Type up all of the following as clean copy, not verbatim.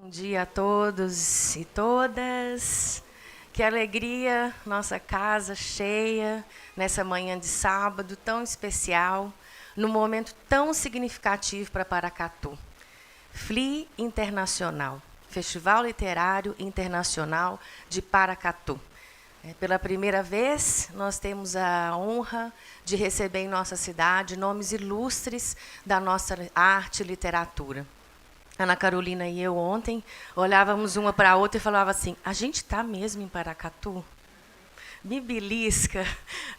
Bom dia a todos e todas. Que alegria, nossa casa cheia, nessa manhã de sábado tão especial, num momento tão significativo para Paracatu. FLI Internacional, Festival Literário Internacional de Paracatu. Pela primeira vez, nós temos a honra de receber em nossa cidade nomes ilustres da nossa arte e literatura. Ana Carolina e eu ontem olhávamos uma para a outra e falava assim: a gente está mesmo em Paracatu? Me belisca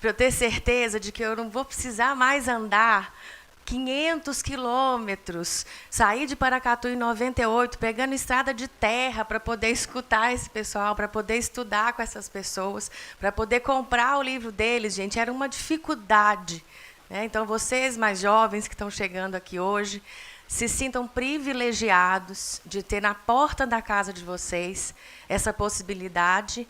para eu ter certeza de que eu não vou precisar mais andar 500 quilômetros, sair de Paracatu em 98, pegando estrada de terra para poder escutar esse pessoal, para poder estudar com essas pessoas, para poder comprar o livro deles, gente, era uma dificuldade. Então, vocês mais jovens que estão chegando aqui hoje, se sintam privilegiados de ter na porta da casa de vocês essa possibilidade,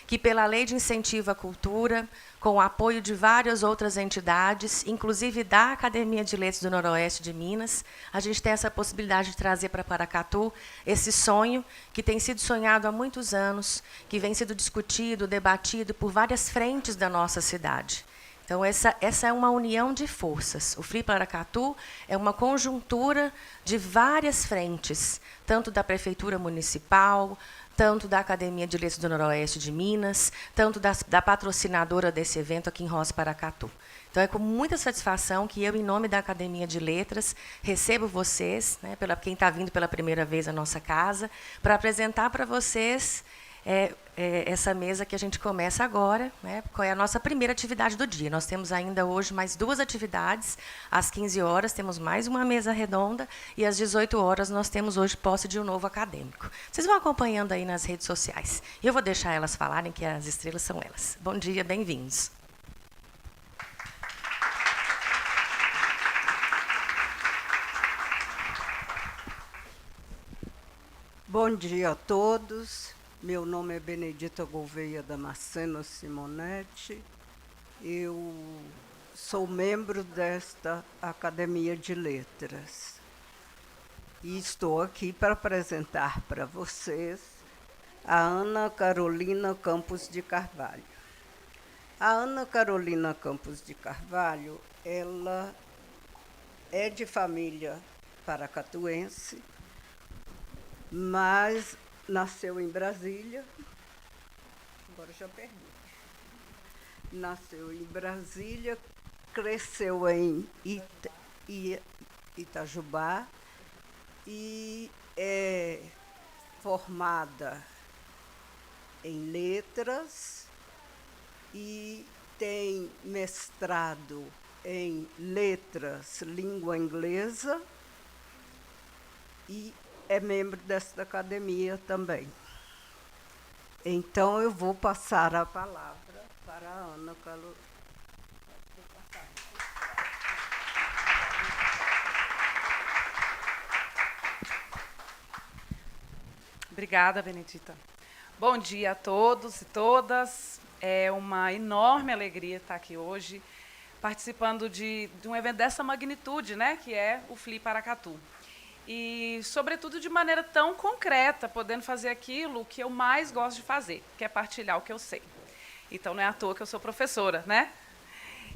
que pela Lei de Incentivo à Cultura, com o apoio de várias outras entidades, inclusive da Academia de Letras do Noroeste de Minas, a gente tem essa possibilidade de trazer para Paracatu esse sonho que tem sido sonhado há muitos anos, que vem sendo discutido, debatido por várias frentes da nossa cidade. Então, essa é uma união de forças. O FLI Paracatu é uma conjuntura de várias frentes, tanto da Prefeitura Municipal, tanto da Academia de Letras do Noroeste de Minas, tanto da patrocinadora desse evento aqui em Roça Paracatu. Então, é com muita satisfação que eu, em nome da Academia de Letras, recebo vocês, quem está vindo pela primeira vez à nossa casa, para apresentar para vocês essa mesa que a gente começa agora, qual é a nossa primeira atividade do dia. Nós temos ainda hoje mais 2 atividades. Às 15 horas temos mais uma mesa redonda e às 18 horas nós temos hoje posse de um novo acadêmico. Vocês vão acompanhando aí nas redes sociais. E eu vou deixar elas falarem, que as estrelas são elas. Bom dia, bem-vindos. Bom dia a todos. Meu nome é Benedita Gouveia Damasceno Simonetti. Eu sou membro desta Academia de Letras. E estou aqui para apresentar para vocês a Ana Carolina Campos de Carvalho. A Ana Carolina Campos de Carvalho, ela é de família paracatuense, mas nasceu em Brasília. Agora já perdi. Nasceu em Brasília, cresceu em Itajubá e é formada em letras e tem mestrado em letras, língua inglesa, e é membro desta academia também. Então, eu vou passar a palavra para a Ana Carolina. Obrigada, Benedita. Bom dia a todos e todas. É uma enorme alegria estar aqui hoje, participando de um evento dessa magnitude, que é o FLI Paracatu. E, sobretudo, de maneira tão concreta, podendo fazer aquilo que eu mais gosto de fazer, que é partilhar o que eu sei. Então, não é à toa que eu sou professora,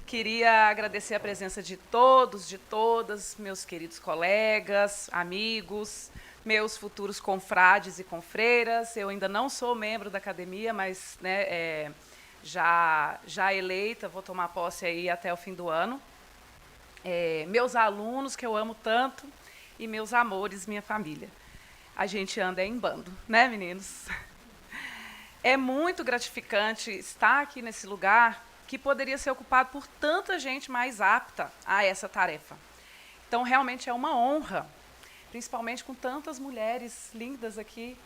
Queria agradecer a presença de todos, de todas, meus queridos colegas, amigos, meus futuros confrades e confreiras. Eu ainda não sou membro da academia, mas já eleita, vou tomar posse aí até o fim do ano. Meus alunos, que eu amo tanto, e meus amores, minha família. A gente anda em bando, meninos? É muito gratificante estar aqui nesse lugar que poderia ser ocupado por tanta gente mais apta a essa tarefa. Então, realmente é uma honra, principalmente com tantas mulheres lindas aqui,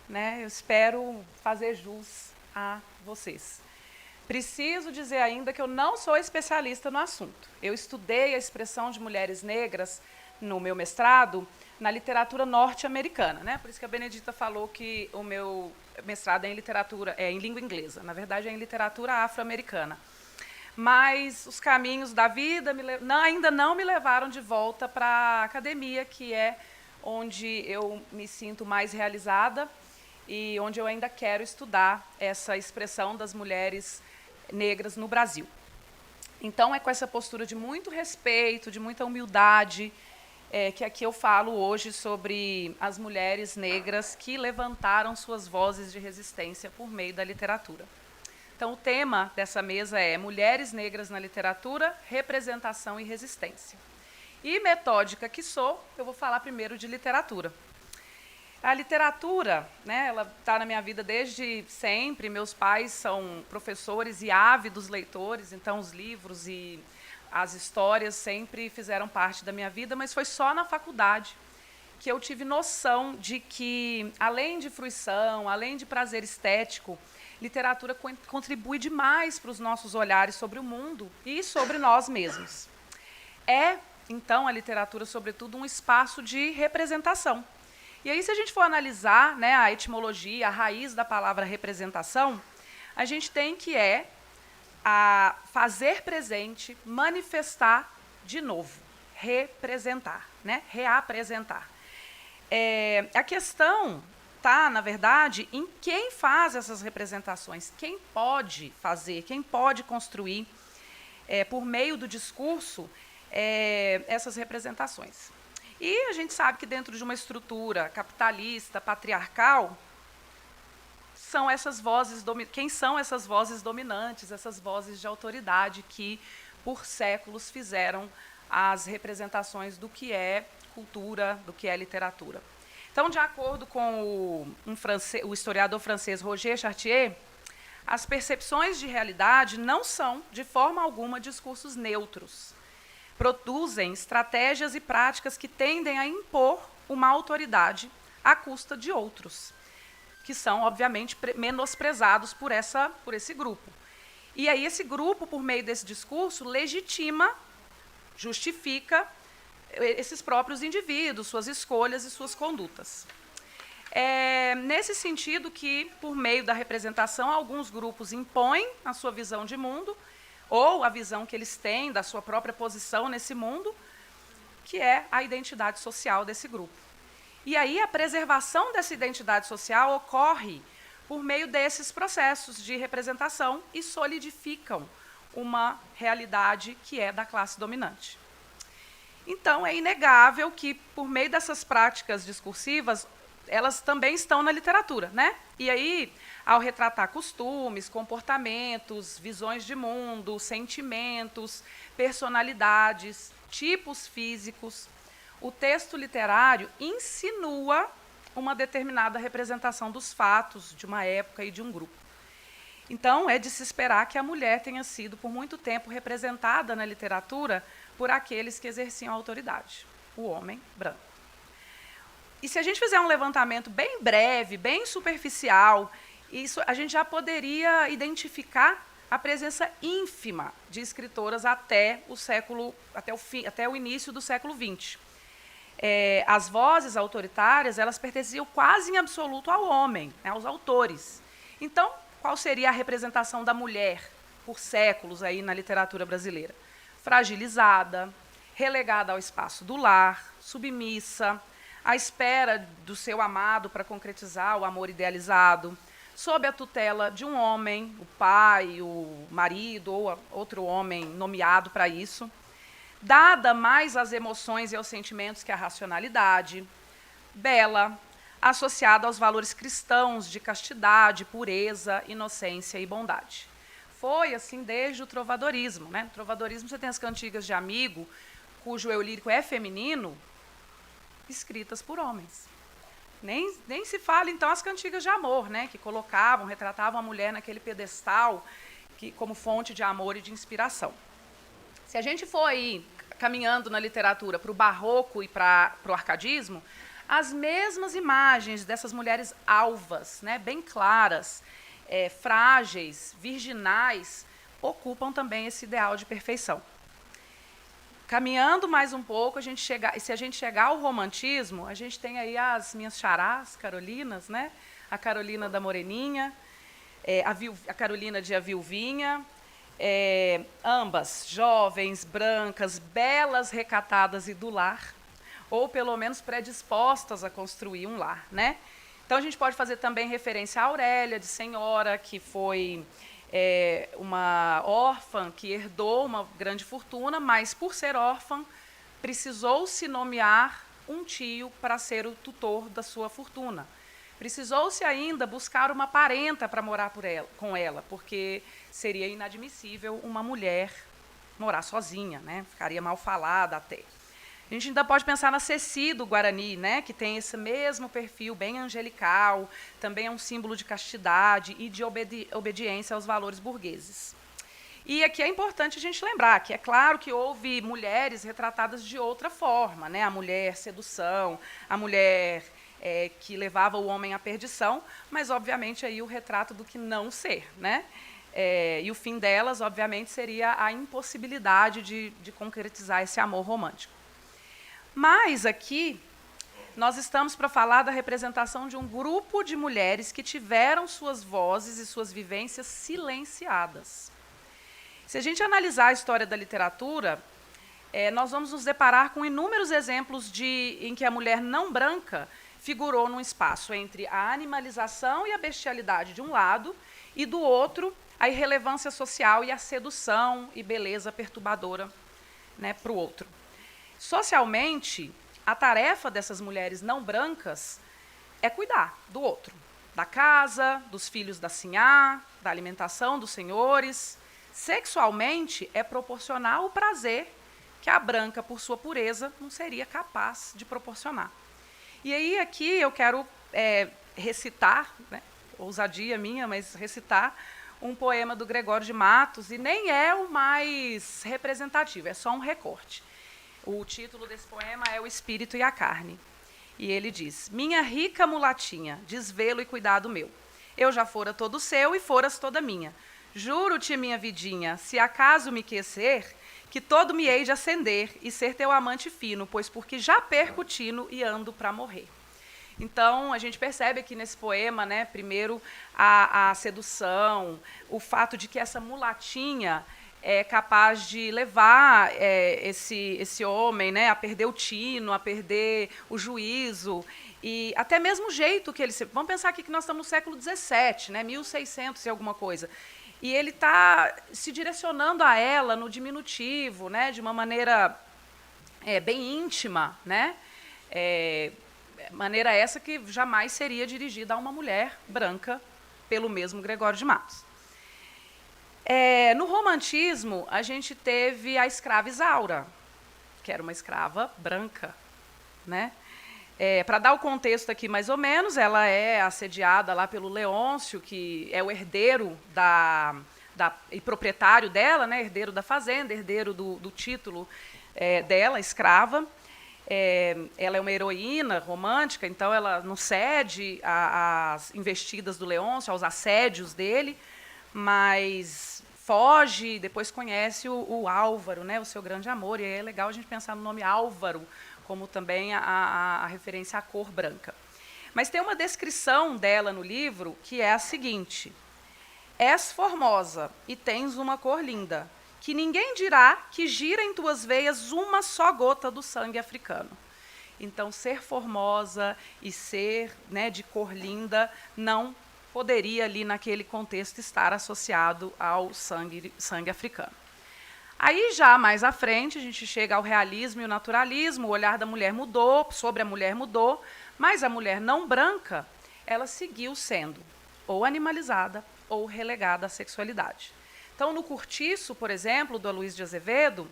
Eu espero fazer jus a vocês. Preciso dizer ainda que eu não sou especialista no assunto. Eu estudei a expressão de mulheres negras no meu mestrado, na literatura norte-americana, Por isso que a Benedita falou que o meu mestrado é em literatura, em língua inglesa. Na verdade, é em literatura afro-americana. Mas os caminhos da vida ainda não me levaram de volta para a academia, que é onde eu me sinto mais realizada e onde eu ainda quero estudar essa expressão das mulheres negras no Brasil. Então, é com essa postura de muito respeito, de muita humildade, que aqui eu falo hoje sobre as mulheres negras que levantaram suas vozes de resistência por meio da literatura. Então, o tema dessa mesa é Mulheres Negras na Literatura, Representação e Resistência. E metódica que sou, eu vou falar primeiro de literatura. A literatura, né, ela está na minha vida desde sempre. Meus pais são professores e ávidos leitores, então os livros e as histórias sempre fizeram parte da minha vida, mas foi só na faculdade que eu tive noção de que, além de fruição, além de prazer estético, literatura contribui demais para os nossos olhares sobre o mundo e sobre nós mesmos. Então, a literatura, sobretudo, um espaço de representação. E aí, se a gente for analisar, né, a etimologia, a raiz da palavra representação, a gente tem que a fazer presente, manifestar de novo, representar, né, reapresentar. A questão está, na verdade, em quem faz essas representações, quem pode fazer, quem pode construir, por meio do discurso, essas representações. E a gente sabe que dentro de uma estrutura capitalista, patriarcal, são essas vozes, quem são essas vozes dominantes, essas vozes de autoridade que, por séculos, fizeram as representações do que é cultura, do que é literatura. Então, de acordo com o historiador francês Roger Chartier, as percepções de realidade não são, de forma alguma, discursos neutros. Produzem estratégias e práticas que tendem a impor uma autoridade à custa de outros, que são, obviamente, menosprezados por esse grupo. E aí esse grupo, por meio desse discurso, legitima, justifica esses próprios indivíduos, suas escolhas e suas condutas. Nesse sentido que, por meio da representação, alguns grupos impõem a sua visão de mundo, ou a visão que eles têm da sua própria posição nesse mundo, que é a identidade social desse grupo. E aí a preservação dessa identidade social ocorre por meio desses processos de representação e solidificam uma realidade que é da classe dominante. Então, é inegável que, por meio dessas práticas discursivas, elas também estão na literatura, né? E aí, ao retratar costumes, comportamentos, visões de mundo, sentimentos, personalidades, tipos físicos, o texto literário insinua uma determinada representação dos fatos de uma época e de um grupo. Então, é de se esperar que a mulher tenha sido, por muito tempo, representada na literatura por aqueles que exerciam a autoridade, o homem branco. E se a gente fizer um levantamento bem breve, bem superficial, a gente já poderia identificar a presença ínfima de escritoras até o início do século XX. As vozes autoritárias, elas pertenciam quase em absoluto ao homem, né, aos autores. Então, qual seria a representação da mulher por séculos aí na literatura brasileira? Fragilizada, relegada ao espaço do lar, submissa, à espera do seu amado para concretizar o amor idealizado, sob a tutela de um homem, o pai, o marido ou outro homem nomeado para isso, dada mais às emoções e aos sentimentos que à racionalidade, bela, associada aos valores cristãos de castidade, pureza, inocência e bondade. Foi assim desde o trovadorismo, né? No trovadorismo você tem as cantigas de amigo, cujo eu lírico é feminino, escritas por homens. Nem se fala, então, as cantigas de amor, né, que retratavam a mulher naquele pedestal como fonte de amor e de inspiração. Se a gente for aí caminhando na literatura para o barroco e para o arcadismo, as mesmas imagens dessas mulheres alvas, né, bem claras, frágeis, virginais, ocupam também esse ideal de perfeição. Caminhando mais um pouco, se a gente chegar ao romantismo, a gente tem aí as minhas xarás, Carolinas, né? A Carolina da Moreninha, a Carolina de A Viuvinha, ambas jovens, brancas, belas, recatadas e do lar, ou pelo menos predispostas a construir um lar, né? Então, a gente pode fazer também referência a Aurélia de Senhora, que foi uma órfã que herdou uma grande fortuna, mas, por ser órfã, precisou-se nomear um tio para ser o tutor da sua fortuna. Precisou-se ainda buscar uma parenta para morar com ela, porque seria inadmissível uma mulher morar sozinha, né? Ficaria mal falada até. A gente ainda pode pensar na Ceci do Guarani, né? Que tem esse mesmo perfil bem angelical, também é um símbolo de castidade e de obediência aos valores burgueses. E aqui é importante a gente lembrar que é claro que houve mulheres retratadas de outra forma, né? A mulher sedução, a mulher que levava o homem à perdição, mas, obviamente, aí o retrato do que não ser, né? E o fim delas, obviamente, seria a impossibilidade de concretizar esse amor romântico. Mas aqui nós estamos para falar da representação de um grupo de mulheres que tiveram suas vozes e suas vivências silenciadas. Se a gente analisar a história da literatura, nós vamos nos deparar com inúmeros exemplos em que a mulher não branca figurou num espaço entre a animalização e a bestialidade de um lado, e do outro, a irrelevância social e a sedução e beleza perturbadora, né, para o outro. Socialmente, a tarefa dessas mulheres não brancas é cuidar do outro, da casa, dos filhos da sinhá, da alimentação dos senhores. Sexualmente, é proporcionar o prazer que a branca, por sua pureza, não seria capaz de proporcionar. E aí, aqui, eu quero recitar, né, ousadia minha, mas recitar um poema do Gregório de Matos, e nem é o mais representativo, é só um recorte. O título desse poema é O Espírito e a Carne. E ele diz: minha rica mulatinha, desvelo e cuidado meu, eu já fora todo seu e foras toda minha. Juro-te, minha vidinha, se acaso me quecer, que todo me hei de acender e ser teu amante fino, pois porque já perco tino e ando para morrer. Então, a gente percebe aqui nesse poema, né, primeiro, a sedução, o fato de que essa mulatinha é capaz de levar esse homem, né, a perder o tino, a perder o juízo, e até mesmo o jeito que ele... Vamos pensar aqui que nós estamos no século XVII, né, 1600 e alguma coisa. E ele está se direcionando a ela no diminutivo, né, de uma maneira bem íntima, né, maneira essa que jamais seria dirigida a uma mulher branca pelo mesmo Gregório de Matos. No romantismo, a gente teve a escrava Isaura, que era uma escrava branca, né? Para dar o contexto aqui, mais ou menos, ela é assediada lá pelo Leôncio, que é o herdeiro e proprietário dela, né? Herdeiro da fazenda, herdeiro do título dela, escrava. Ela é uma heroína romântica, então ela não cede às investidas do Leôncio, aos assédios dele, mas foge, depois conhece o Álvaro, né, o seu grande amor, e é legal a gente pensar no nome Álvaro, como também a referência à cor branca. Mas tem uma descrição dela no livro que é a seguinte: és formosa e tens uma cor linda, que ninguém dirá que gira em tuas veias uma só gota do sangue africano. Então, ser formosa e ser, né, de cor linda não poderia, ali naquele contexto, estar associado ao sangue africano. Aí, já mais à frente, a gente chega ao realismo e o naturalismo, o olhar da mulher mudou, sobre a mulher mudou, mas a mulher não branca, ela seguiu sendo ou animalizada ou relegada à sexualidade. Então, no Cortiço, por exemplo, do Aloysio de Azevedo,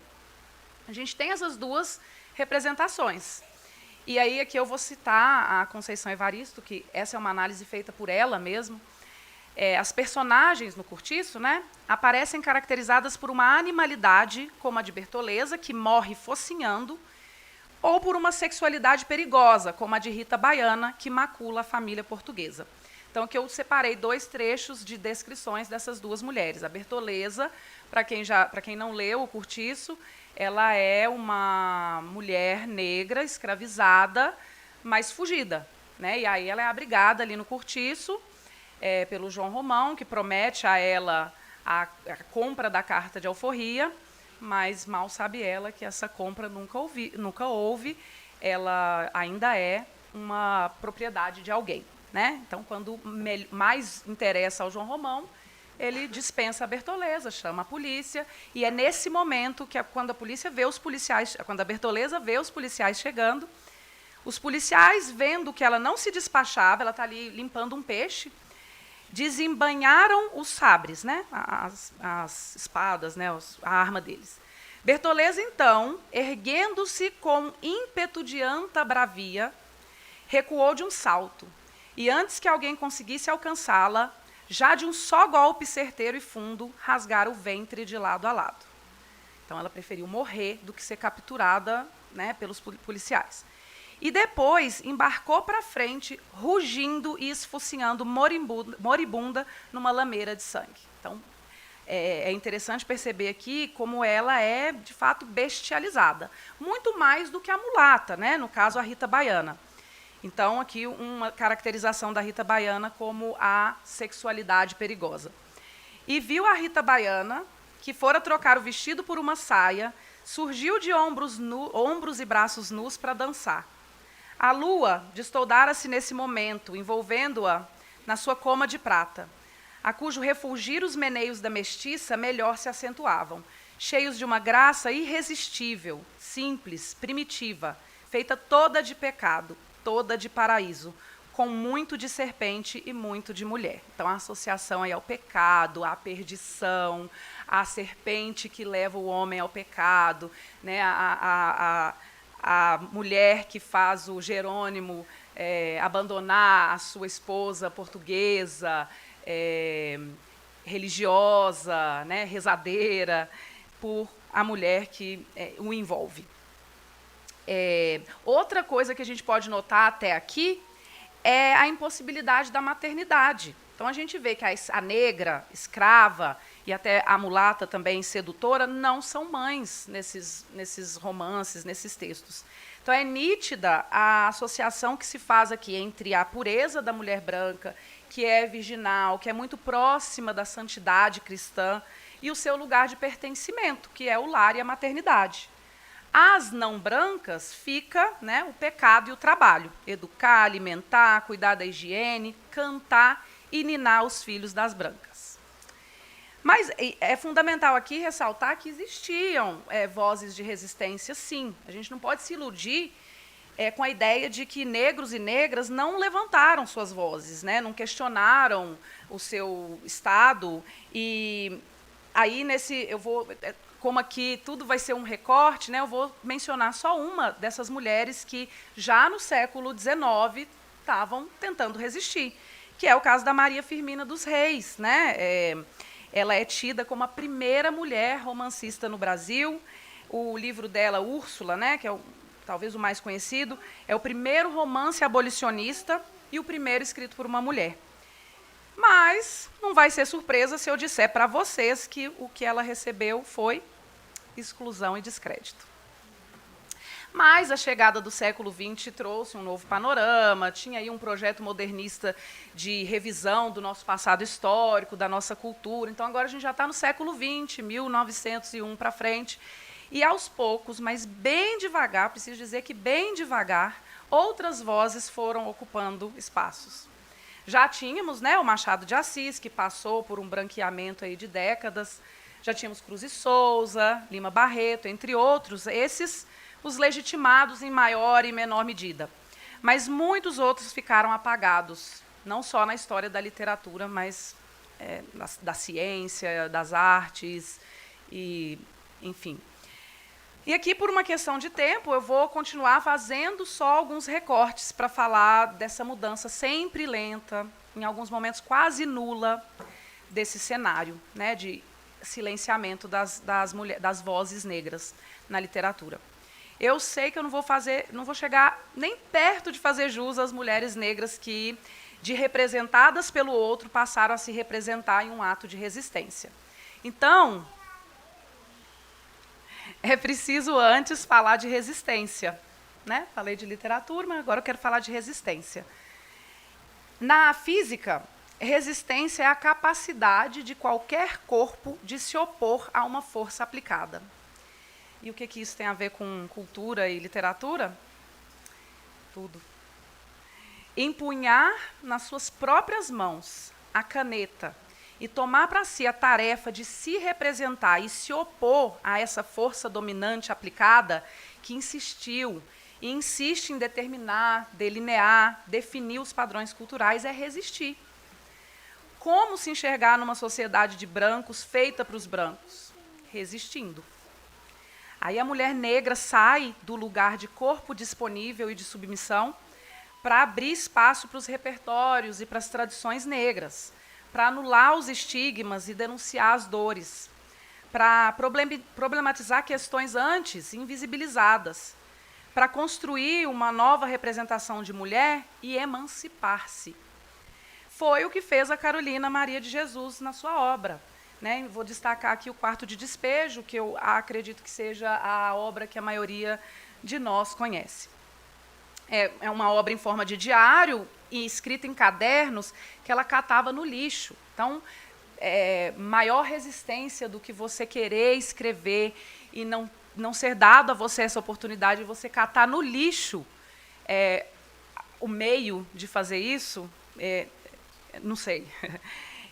a gente tem essas duas representações. E aí aqui eu vou citar a Conceição Evaristo, que essa é uma análise feita por ela mesmo. As personagens no Cortiço, né, aparecem caracterizadas por uma animalidade, como a de Bertoleza, que morre focinhando, ou por uma sexualidade perigosa, como a de Rita Baiana, que macula a família portuguesa. Então, aqui eu separei 2 trechos de descrições dessas duas mulheres. A Bertoleza, para quem não leu o Cortiço, ela é uma mulher negra, escravizada, mas fugida, né? E aí ela é abrigada ali no Cortiço pelo João Romão, que promete a ela a compra da carta de alforria, mas mal sabe ela que essa compra nunca houve. ela ainda é uma propriedade de alguém, né? Então, quando mais interessa ao João Romão, ele dispensa a Bertoleza, chama a polícia, e é nesse momento que quando a polícia vê os policiais, quando a Bertoleza vê os policiais chegando, os policiais, vendo que ela não se despachava, ela está ali limpando um peixe, desembainharam os sabres, né? As espadas, né? A arma deles. Bertoleza, então, erguendo-se com ímpeto de anta bravia, recuou de um salto, e antes que alguém conseguisse alcançá-la, já de um só golpe certeiro e fundo, rasgara o ventre de lado a lado. Então, ela preferiu morrer do que ser capturada, né, pelos policiais. E depois embarcou para frente, rugindo e esfocinhando moribunda numa lameira de sangue. Então, é interessante perceber aqui como ela é, de fato, bestializada. Muito mais do que a mulata, né? No caso, a Rita Baiana. Então, aqui, uma caracterização da Rita Baiana como a sexualidade perigosa. E viu a Rita Baiana, que fora trocar o vestido por uma saia, surgiu de ombros e braços nus para dançar. A lua destoldara-se nesse momento, envolvendo-a na sua coma de prata, a cujo refulgir os meneios da mestiça melhor se acentuavam, cheios de uma graça irresistível, simples, primitiva, feita toda de pecado, toda de paraíso, com muito de serpente e muito de mulher. Então, a associação aí ao pecado, à perdição, à serpente que leva o homem ao pecado, né? A mulher que faz o Jerônimo abandonar a sua esposa portuguesa, religiosa, né? Rezadeira, por a mulher que o envolve. Outra coisa que a gente pode notar até aqui é a impossibilidade da maternidade. Então, a gente vê que a negra, escrava, e até a mulata também sedutora, não são mães nesses romances, nesses textos. Então, é nítida a associação que se faz aqui entre a pureza da mulher branca, que é virginal, que é muito próxima da santidade cristã, e o seu lugar de pertencimento, que é o lar e a maternidade. As não brancas fica, né, o pecado e o trabalho. Educar, alimentar, cuidar da higiene, cantar e ninar os filhos das brancas. Mas é fundamental aqui ressaltar que existiam vozes de resistência, sim. A gente não pode se iludir com a ideia de que negros e negras não levantaram suas vozes, né, não questionaram o seu estado. E aí, eu vou... Como aqui tudo vai ser um recorte, né, eu vou mencionar só uma dessas mulheres que, já no século XIX, estavam tentando resistir, que é o caso da Maria Firmina dos Reis. Né? Ela é tida como a primeira mulher romancista no Brasil. O livro dela, Úrsula, né, que é talvez o mais conhecido, é o primeiro romance abolicionista e o primeiro escrito por uma mulher. Mas não vai ser surpresa se eu disser para vocês que o que ela recebeu foi exclusão e descrédito. Mas a chegada do século XX trouxe um novo panorama, tinha aí um projeto modernista de revisão do nosso passado histórico, da nossa cultura. Então, agora a gente já está no século XX, 1901 para frente, e aos poucos, mas bem devagar, preciso dizer que bem devagar, outras vozes foram ocupando espaços. Já tínhamos, né, o Machado de Assis, que passou por um branqueamento aí de décadas. Já tínhamos Cruz e Souza, Lima Barreto, entre outros, esses os legitimados em maior e menor medida. Mas muitos outros ficaram apagados, não só na história da literatura, mas da ciência, das artes, e, enfim. E aqui, por uma questão de tempo, eu vou continuar fazendo só alguns recortes para falar dessa mudança sempre lenta, em alguns momentos quase nula, desse cenário, né, de silenciamento das vozes negras na literatura. Eu sei que eu não vou chegar nem perto de fazer jus às mulheres negras que, de representadas pelo outro, passaram a se representar em um ato de resistência. Então, é preciso antes falar de resistência. Né? Falei de literatura, mas agora eu quero falar de resistência. Na física, resistência é a capacidade de qualquer corpo de se opor a uma força aplicada. E o que isso tem a ver com cultura e literatura? tudo. Empunhar nas suas próprias mãos a caneta e tomar para si a tarefa de se representar e se opor a essa força dominante aplicada que insistiu e insiste em determinar, delinear, definir os padrões culturais é resistir. Como se enxergar numa sociedade de brancos feita para os brancos? Resistindo. Aí a mulher negra sai do lugar de corpo disponível e de submissão para abrir espaço para os repertórios e para as tradições negras, para anular os estigmas e denunciar as dores, para problematizar questões antes invisibilizadas, para construir uma nova representação de mulher e emancipar-se. Foi o que fez a Carolina Maria de Jesus na sua obra. Né? Vou destacar aqui o Quarto de Despejo, que eu acredito que seja a obra que a maioria de nós conhece. É uma obra em forma de diário e escrita em cadernos que ela catava no lixo. Então, maior resistência do que você querer escrever e não ser dado a você essa oportunidade de você catar no lixo o meio de fazer isso, não sei.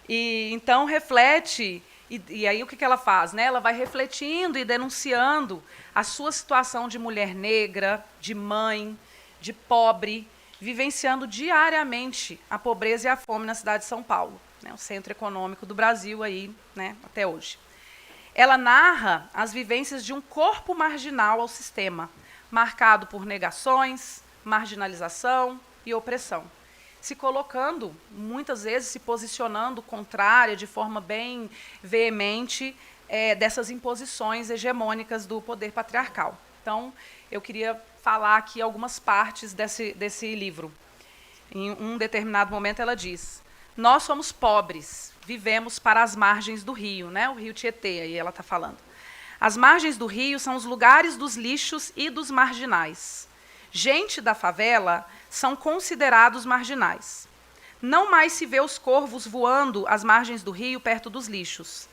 E então reflete, e aí o que ela faz? Né? Ela vai refletindo e denunciando a sua situação de mulher negra, de mãe, de pobre, vivenciando diariamente a pobreza e a fome na cidade de São Paulo, né? O centro econômico do Brasil aí, né, até hoje. Ela narra as vivências de um corpo marginal ao sistema, marcado por negações, marginalização e opressão, se colocando, muitas vezes se posicionando contrária, de forma bem veemente, dessas imposições hegemônicas do poder patriarcal. Então, eu queria falar aqui algumas partes desse livro. Em um determinado momento ela diz: nós somos pobres, vivemos para as margens do rio, né? O rio Tietê, aí ela está falando. As margens do rio são os lugares dos lixos e dos marginais. Gente da favela são considerados marginais. Não mais se vê os corvos voando às margens do rio perto dos lixos.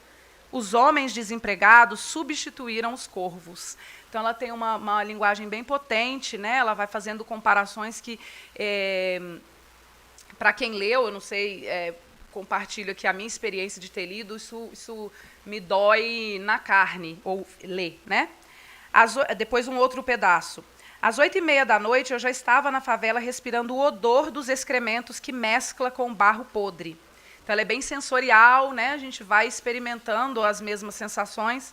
Os homens desempregados substituíram os corvos. Então, ela tem uma linguagem bem potente, né? Ela vai fazendo comparações que, para quem leu, eu não sei, compartilho aqui a minha experiência de ter lido, isso me dói na carne, ou ler. Né? Depois um outro pedaço. Às 20h30 eu já estava na favela respirando o odor dos excrementos que mescla com barro podre. Então, ela é bem sensorial, né? A gente vai experimentando as mesmas sensações.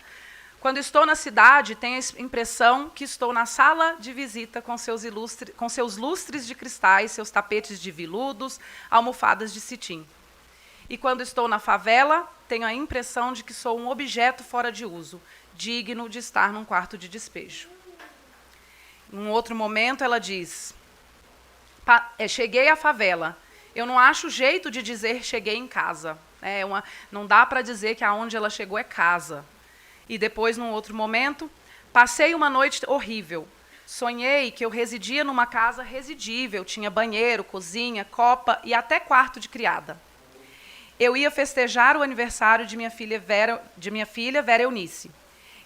Quando estou na cidade, tenho a impressão que estou na sala de visita com seus lustres de cristais, seus tapetes de viludos, almofadas de cetim. E quando estou na favela, tenho a impressão de que sou um objeto fora de uso, digno de estar num quarto de despejo. Num outro momento, ela diz: cheguei à favela. Eu não acho jeito de dizer cheguei em casa. Não dá para dizer que aonde ela chegou é casa. E depois, num outro momento, passei uma noite horrível. Sonhei que eu residia numa casa residível, tinha banheiro, cozinha, copa e até quarto de criada. Eu ia festejar o aniversário de minha filha Vera Eunice.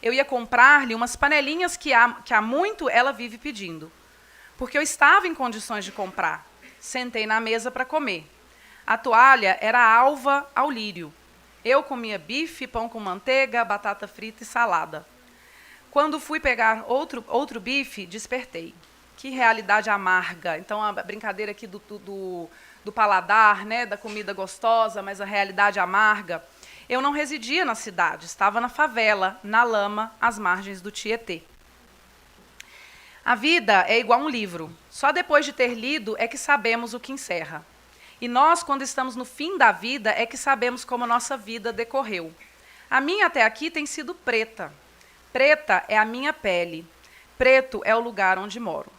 Eu ia comprar-lhe umas panelinhas que há muito ela vive pedindo. Porque eu estava em condições de comprar. Sentei na mesa para comer. A toalha era alva ao lírio. Eu comia bife, pão com manteiga, batata frita e salada. Quando fui pegar outro bife, despertei. Que realidade amarga. Então, a brincadeira aqui do paladar, né, da comida gostosa, mas a realidade amarga. Eu não residia na cidade, estava na favela, na lama, às margens do Tietê. A vida é igual a um livro. Só depois de ter lido é que sabemos o que encerra. E nós, quando estamos no fim da vida, é que sabemos como a nossa vida decorreu. A minha até aqui tem sido preta. Preta é a minha pele. Preto é o lugar onde moro.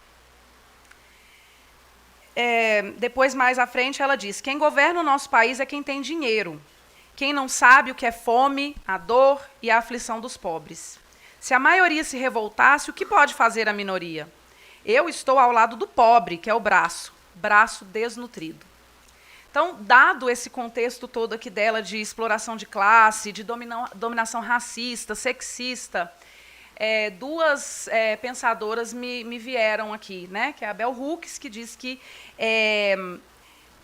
Depois, mais à frente, ela diz: quem governa o nosso país é quem tem dinheiro. Quem não sabe o que é fome, a dor e a aflição dos pobres. Se a maioria se revoltasse, o que pode fazer a minoria? Eu estou ao lado do pobre, que é o braço desnutrido. Então, dado esse contexto todo aqui dela de exploração de classe, de dominação racista, sexista, duas pensadoras me vieram aqui, né? Que é a Bell Hooks, que diz que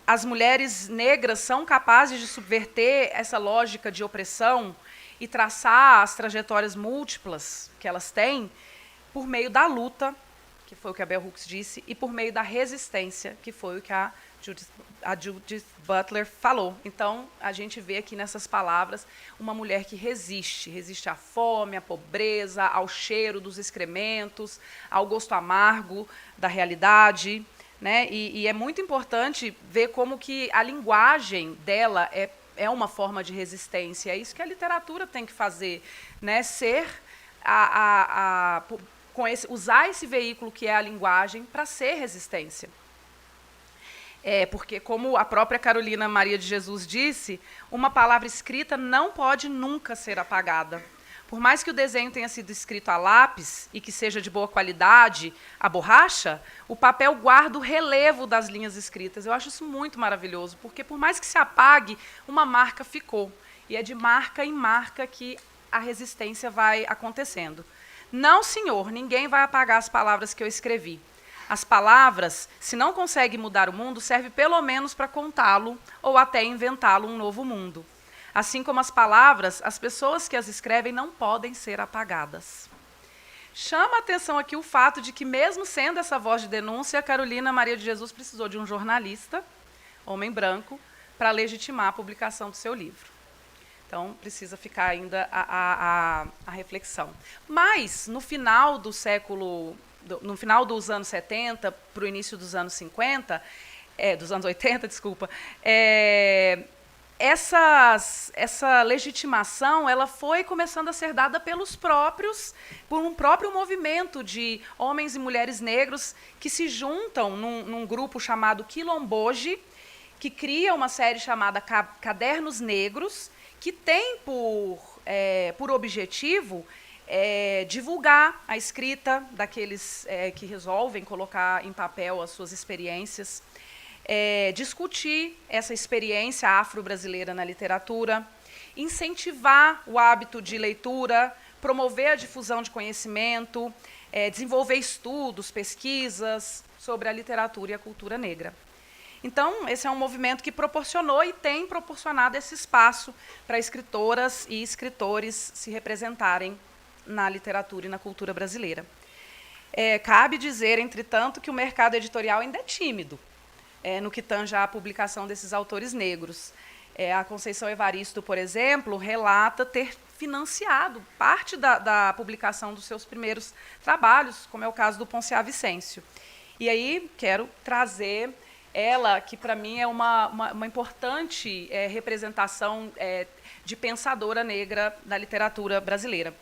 as mulheres negras são capazes de subverter essa lógica de opressão e traçar as trajetórias múltiplas que elas têm por meio da luta, que foi o que a Bell Hooks disse, e por meio da resistência, que foi o que a Judith Butler falou. Então, a gente vê aqui nessas palavras uma mulher que resiste à fome, à pobreza, ao cheiro dos excrementos, ao gosto amargo da realidade, né? E é muito importante ver como que a linguagem dela é uma forma de resistência. É isso que a literatura tem que fazer, né? Usar esse veículo que é a linguagem para ser resistência. Porque, como a própria Carolina Maria de Jesus disse, uma palavra escrita não pode nunca ser apagada. Por mais que o desenho tenha sido escrito a lápis e que seja de boa qualidade, a borracha, o papel guarda o relevo das linhas escritas. Eu acho isso muito maravilhoso, porque por mais que se apague, uma marca ficou. E é de marca em marca que a resistência vai acontecendo. Não, senhor, ninguém vai apagar as palavras que eu escrevi. As palavras, se não conseguem mudar o mundo, serve pelo menos para contá-lo ou até inventá-lo um novo mundo. Assim como as palavras, as pessoas que as escrevem não podem ser apagadas. Chama a atenção aqui o fato de que, mesmo sendo essa voz de denúncia, Carolina Maria de Jesus precisou de um jornalista, homem branco, para legitimar a publicação do seu livro. Então, precisa ficar ainda a reflexão. Mas, no final do século, no final dos anos 70, para o início dos anos 50, dos anos 80, desculpa, essa legitimação ela foi começando a ser dada por um próprio movimento de homens e mulheres negros que se juntam num grupo chamado Quilomboje, que cria uma série chamada Cadernos Negros, que tem por objetivo divulgar a escrita daqueles que resolvem colocar em papel as suas experiências, discutir essa experiência afro-brasileira na literatura, incentivar o hábito de leitura, promover a difusão de conhecimento, desenvolver estudos, pesquisas sobre a literatura e a cultura negra. Então, esse é um movimento que proporcionou e tem proporcionado esse espaço para escritoras e escritores se representarem na literatura e na cultura brasileira. Cabe dizer, entretanto, que o mercado editorial ainda é tímido no que tange à publicação desses autores negros. A Conceição Evaristo, por exemplo, relata ter financiado parte da publicação dos seus primeiros trabalhos, como é o caso do Ponciá Vicêncio. E aí quero trazer ela, que para mim é uma importante representação de pensadora negra da literatura brasileira.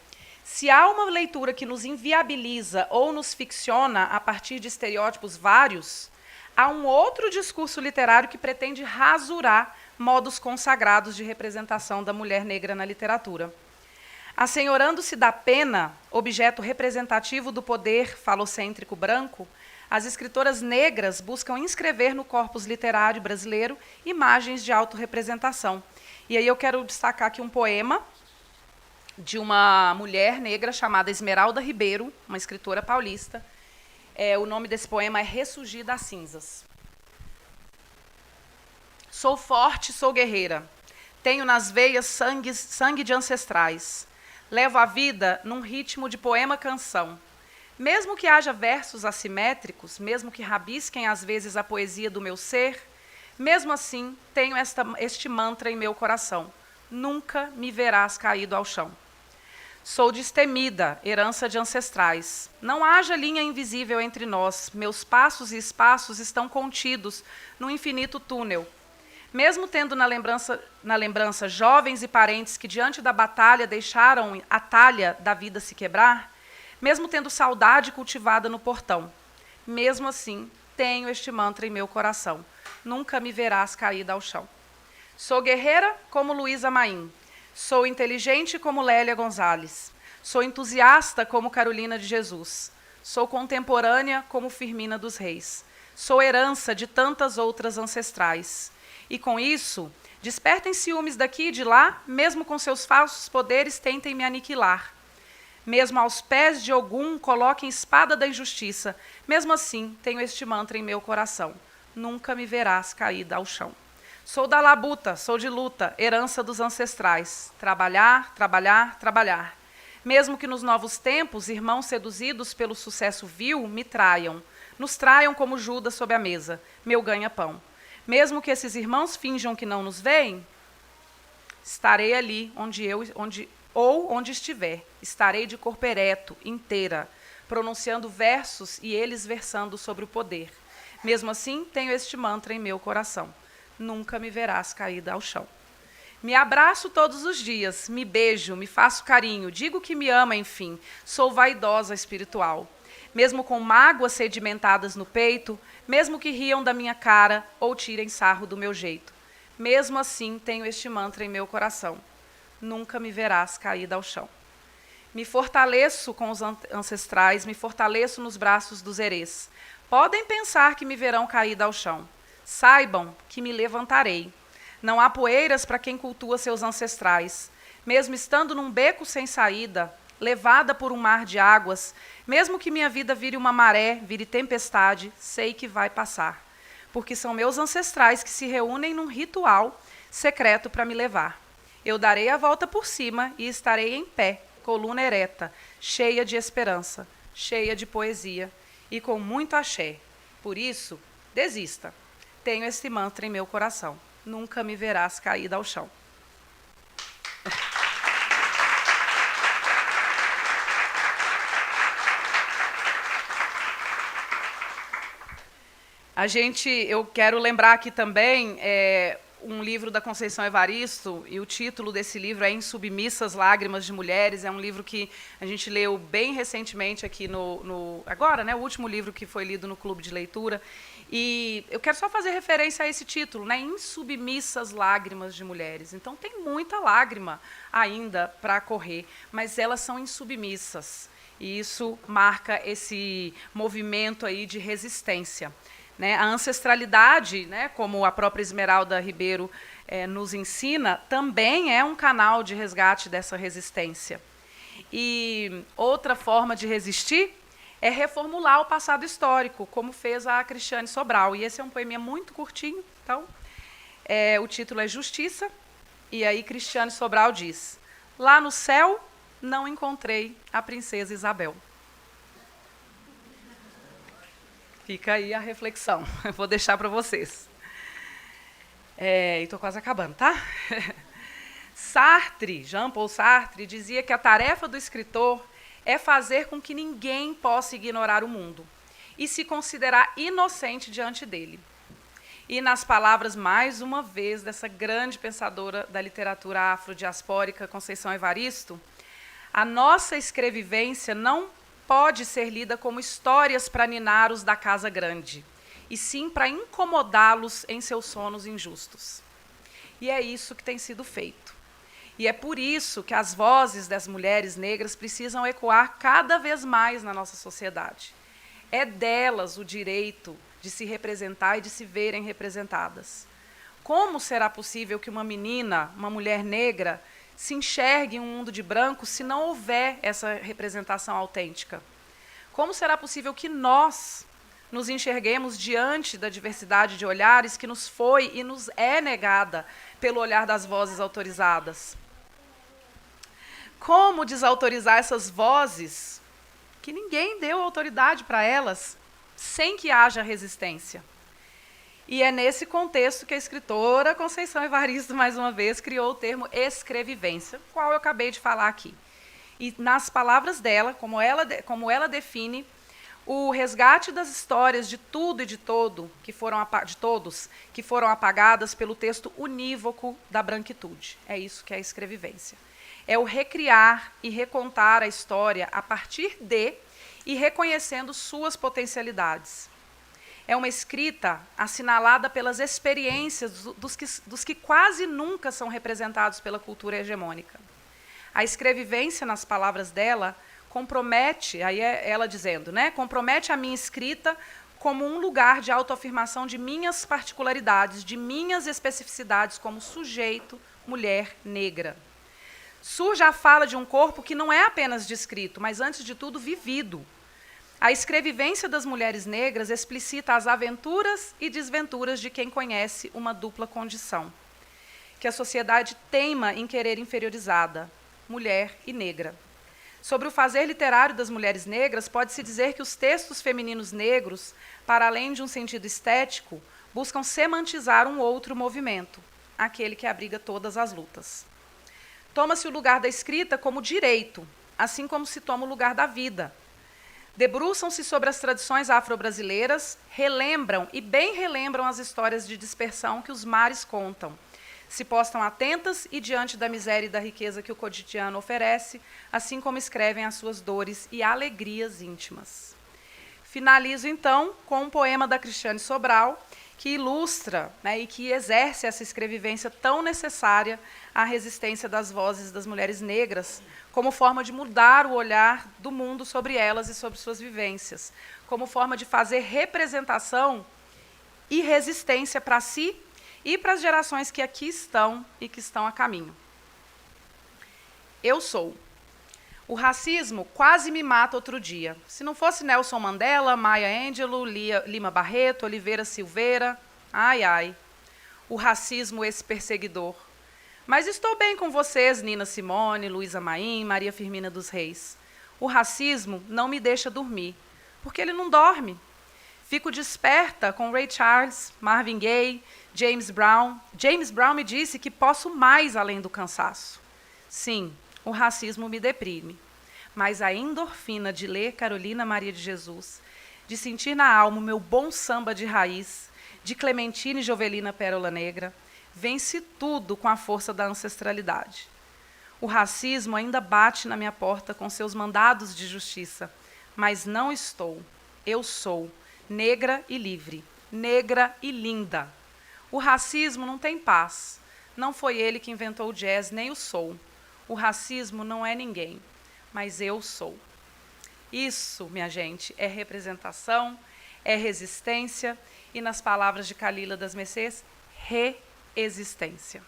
Se há uma leitura que nos inviabiliza ou nos ficciona a partir de estereótipos vários, há um outro discurso literário que pretende rasurar modos consagrados de representação da mulher negra na literatura. Assenhorando-se da pena, objeto representativo do poder falocêntrico branco, as escritoras negras buscam inscrever no corpus literário brasileiro imagens de autorrepresentação. E aí eu quero destacar aqui um poema de uma mulher negra chamada Esmeralda Ribeiro, uma escritora paulista. O nome desse poema é Ressurgir das Cinzas. Sou forte, sou guerreira. Tenho nas veias sangue de ancestrais. Levo a vida num ritmo de poema-canção. Mesmo que haja versos assimétricos, mesmo que rabisquem às vezes a poesia do meu ser, mesmo assim tenho este mantra em meu coração: nunca me verás caído ao chão. Sou destemida, herança de ancestrais. Não haja linha invisível entre nós, meus passos e espaços estão contidos no infinito túnel. Mesmo tendo na lembrança jovens e parentes que diante da batalha deixaram a talha da vida se quebrar, mesmo tendo saudade cultivada no portão, mesmo assim, tenho este mantra em meu coração: nunca me verás caída ao chão. Sou guerreira como Luísa Maim, sou inteligente como Lélia Gonzalez, sou entusiasta como Carolina de Jesus, sou contemporânea como Firmina dos Reis, sou herança de tantas outras ancestrais. E com isso, despertem ciúmes daqui e de lá, mesmo com seus falsos poderes tentem me aniquilar. Mesmo aos pés de Ogum, coloquem espada da injustiça. Mesmo assim, tenho este mantra em meu coração. Nunca me verás caída ao chão. Sou da labuta, sou de luta, herança dos ancestrais. Trabalhar, trabalhar, trabalhar. Mesmo que nos novos tempos, irmãos seduzidos pelo sucesso vil me traiam. Nos traiam como Judas sob a mesa, meu ganha-pão. Mesmo que esses irmãos finjam que não nos veem, estarei ali onde estiver. Estarei de corpo ereto, inteira, pronunciando versos e eles versando sobre o poder. Mesmo assim, tenho este mantra em meu coração. Nunca me verás caída ao chão. Me abraço todos os dias, me beijo, me faço carinho, digo que me ama, enfim. Sou vaidosa espiritual. Mesmo com mágoas sedimentadas no peito, mesmo que riam da minha cara ou tirem sarro do meu jeito. Mesmo assim, tenho este mantra em meu coração. Nunca me verás caída ao chão. Me fortaleço com os ancestrais, me fortaleço nos braços dos herês. Podem pensar que me verão caída ao chão. Saibam que me levantarei. Não há poeiras para quem cultua seus ancestrais. Mesmo estando num beco sem saída, levada por um mar de águas, mesmo que minha vida vire uma maré, vire tempestade, sei que vai passar. Porque são meus ancestrais que se reúnem num ritual secreto para me levar. Eu darei a volta por cima e estarei em pé, coluna ereta, cheia de esperança, cheia de poesia e com muito axé. Por isso, desista. Tenho esse mantra em meu coração. Nunca me verás caída ao chão. Eu quero lembrar aqui também um livro da Conceição Evaristo, e o título desse livro é Insubmissas Lágrimas de Mulheres. É um livro que a gente leu bem recentemente aqui agora, né, o último livro que foi lido no Clube de Leitura. E eu quero só fazer referência a esse título, né, Insubmissas Lágrimas de Mulheres. Então, tem muita lágrima ainda para correr, mas elas são insubmissas. E isso marca esse movimento aí de resistência. Né? A ancestralidade, né, como a própria Esmeralda Ribeiro nos ensina, também é um canal de resgate dessa resistência. E outra forma de resistir é reformular o passado histórico, como fez a Cristiane Sobral. E esse é um poeminha muito curtinho. Então, o título é Justiça, e aí Cristiane Sobral diz: lá no céu não encontrei a princesa Isabel. Fica aí a reflexão, eu vou deixar para vocês. Estou quase acabando, tá? Jean-Paul Sartre, dizia que a tarefa do escritor é fazer com que ninguém possa ignorar o mundo e se considerar inocente diante dele. E nas palavras, mais uma vez, dessa grande pensadora da literatura afrodiaspórica, Conceição Evaristo, a nossa escrevivência não pode ser lida como histórias para ninar os da casa grande, e sim para incomodá-los em seus sonos injustos. E é isso que tem sido feito. E é por isso que as vozes das mulheres negras precisam ecoar cada vez mais na nossa sociedade. É delas o direito de se representar e de se verem representadas. Como será possível que uma menina, uma mulher negra, se enxergue em um mundo de branco se não houver essa representação autêntica? Como será possível que nós nos enxerguemos diante da diversidade de olhares que nos foi e nos é negada pelo olhar das vozes autorizadas? Como desautorizar essas vozes que ninguém deu autoridade para elas, sem que haja resistência? E é nesse contexto que a escritora Conceição Evaristo, mais uma vez, criou o termo escrevivência, qual eu acabei de falar aqui. E nas palavras dela, como ela define, o resgate das histórias de tudo e de todos que foram apagadas pelo texto unívoco da branquitude. É isso que é a escrevivência. É o recriar e recontar a história a partir de e reconhecendo suas potencialidades. É uma escrita assinalada pelas experiências dos que quase nunca são representados pela cultura hegemônica. A escrevivência, nas palavras dela, compromete, aí é ela dizendo, né, compromete a minha escrita como um lugar de autoafirmação de minhas particularidades, de minhas especificidades como sujeito, mulher, negra. surge a fala de um corpo que não é apenas descrito, mas, antes de tudo, vivido. A escrevivência das mulheres negras explicita as aventuras e desventuras de quem conhece uma dupla condição, que a sociedade teima em querer inferiorizada, mulher e negra. Sobre o fazer literário das mulheres negras, pode-se dizer que os textos femininos negros, para além de um sentido estético, buscam semantizar um outro movimento, aquele que abriga todas as lutas. Toma-se o lugar da escrita como direito, assim como se toma o lugar da vida. Debruçam-se sobre as tradições afro-brasileiras, relembram e bem relembram as histórias de dispersão que os mares contam. Se postam atentas e diante da miséria e da riqueza que o cotidiano oferece, assim como escrevem as suas dores e alegrias íntimas. Finalizo, então, com um poema da Cristiane Sobral, que ilustra, né, e que exerce essa escrevivência tão necessária à resistência das vozes das mulheres negras, como forma de mudar o olhar do mundo sobre elas e sobre suas vivências, como forma de fazer representação e resistência para si e para as gerações que aqui estão e que estão a caminho. Eu sou. O racismo quase me mata outro dia. Se não fosse Nelson Mandela, Maya Angelou, Lima Barreto, Oliveira Silveira, ai, ai. O racismo, esse perseguidor. Mas estou bem com vocês, Nina Simone, Luísa Maim, Maria Firmina dos Reis. O racismo não me deixa dormir, porque ele não dorme. Fico desperta com Ray Charles, Marvin Gaye, James Brown. James Brown me disse que posso mais além do cansaço. Sim, o racismo me deprime. Mas a endorfina de ler Carolina Maria de Jesus, de sentir na alma o meu bom samba de raiz, de Clementina e Jovelina Pérola Negra, vence tudo com a força da ancestralidade. O racismo ainda bate na minha porta com seus mandados de justiça, mas não estou. Eu sou negra e livre, negra e linda. O racismo não tem paz. Não foi ele que inventou o jazz, nem o soul. O racismo não é ninguém, mas eu sou. Isso, minha gente, é representação, é resistência e, nas palavras de Kalila das Mercês, reexistência.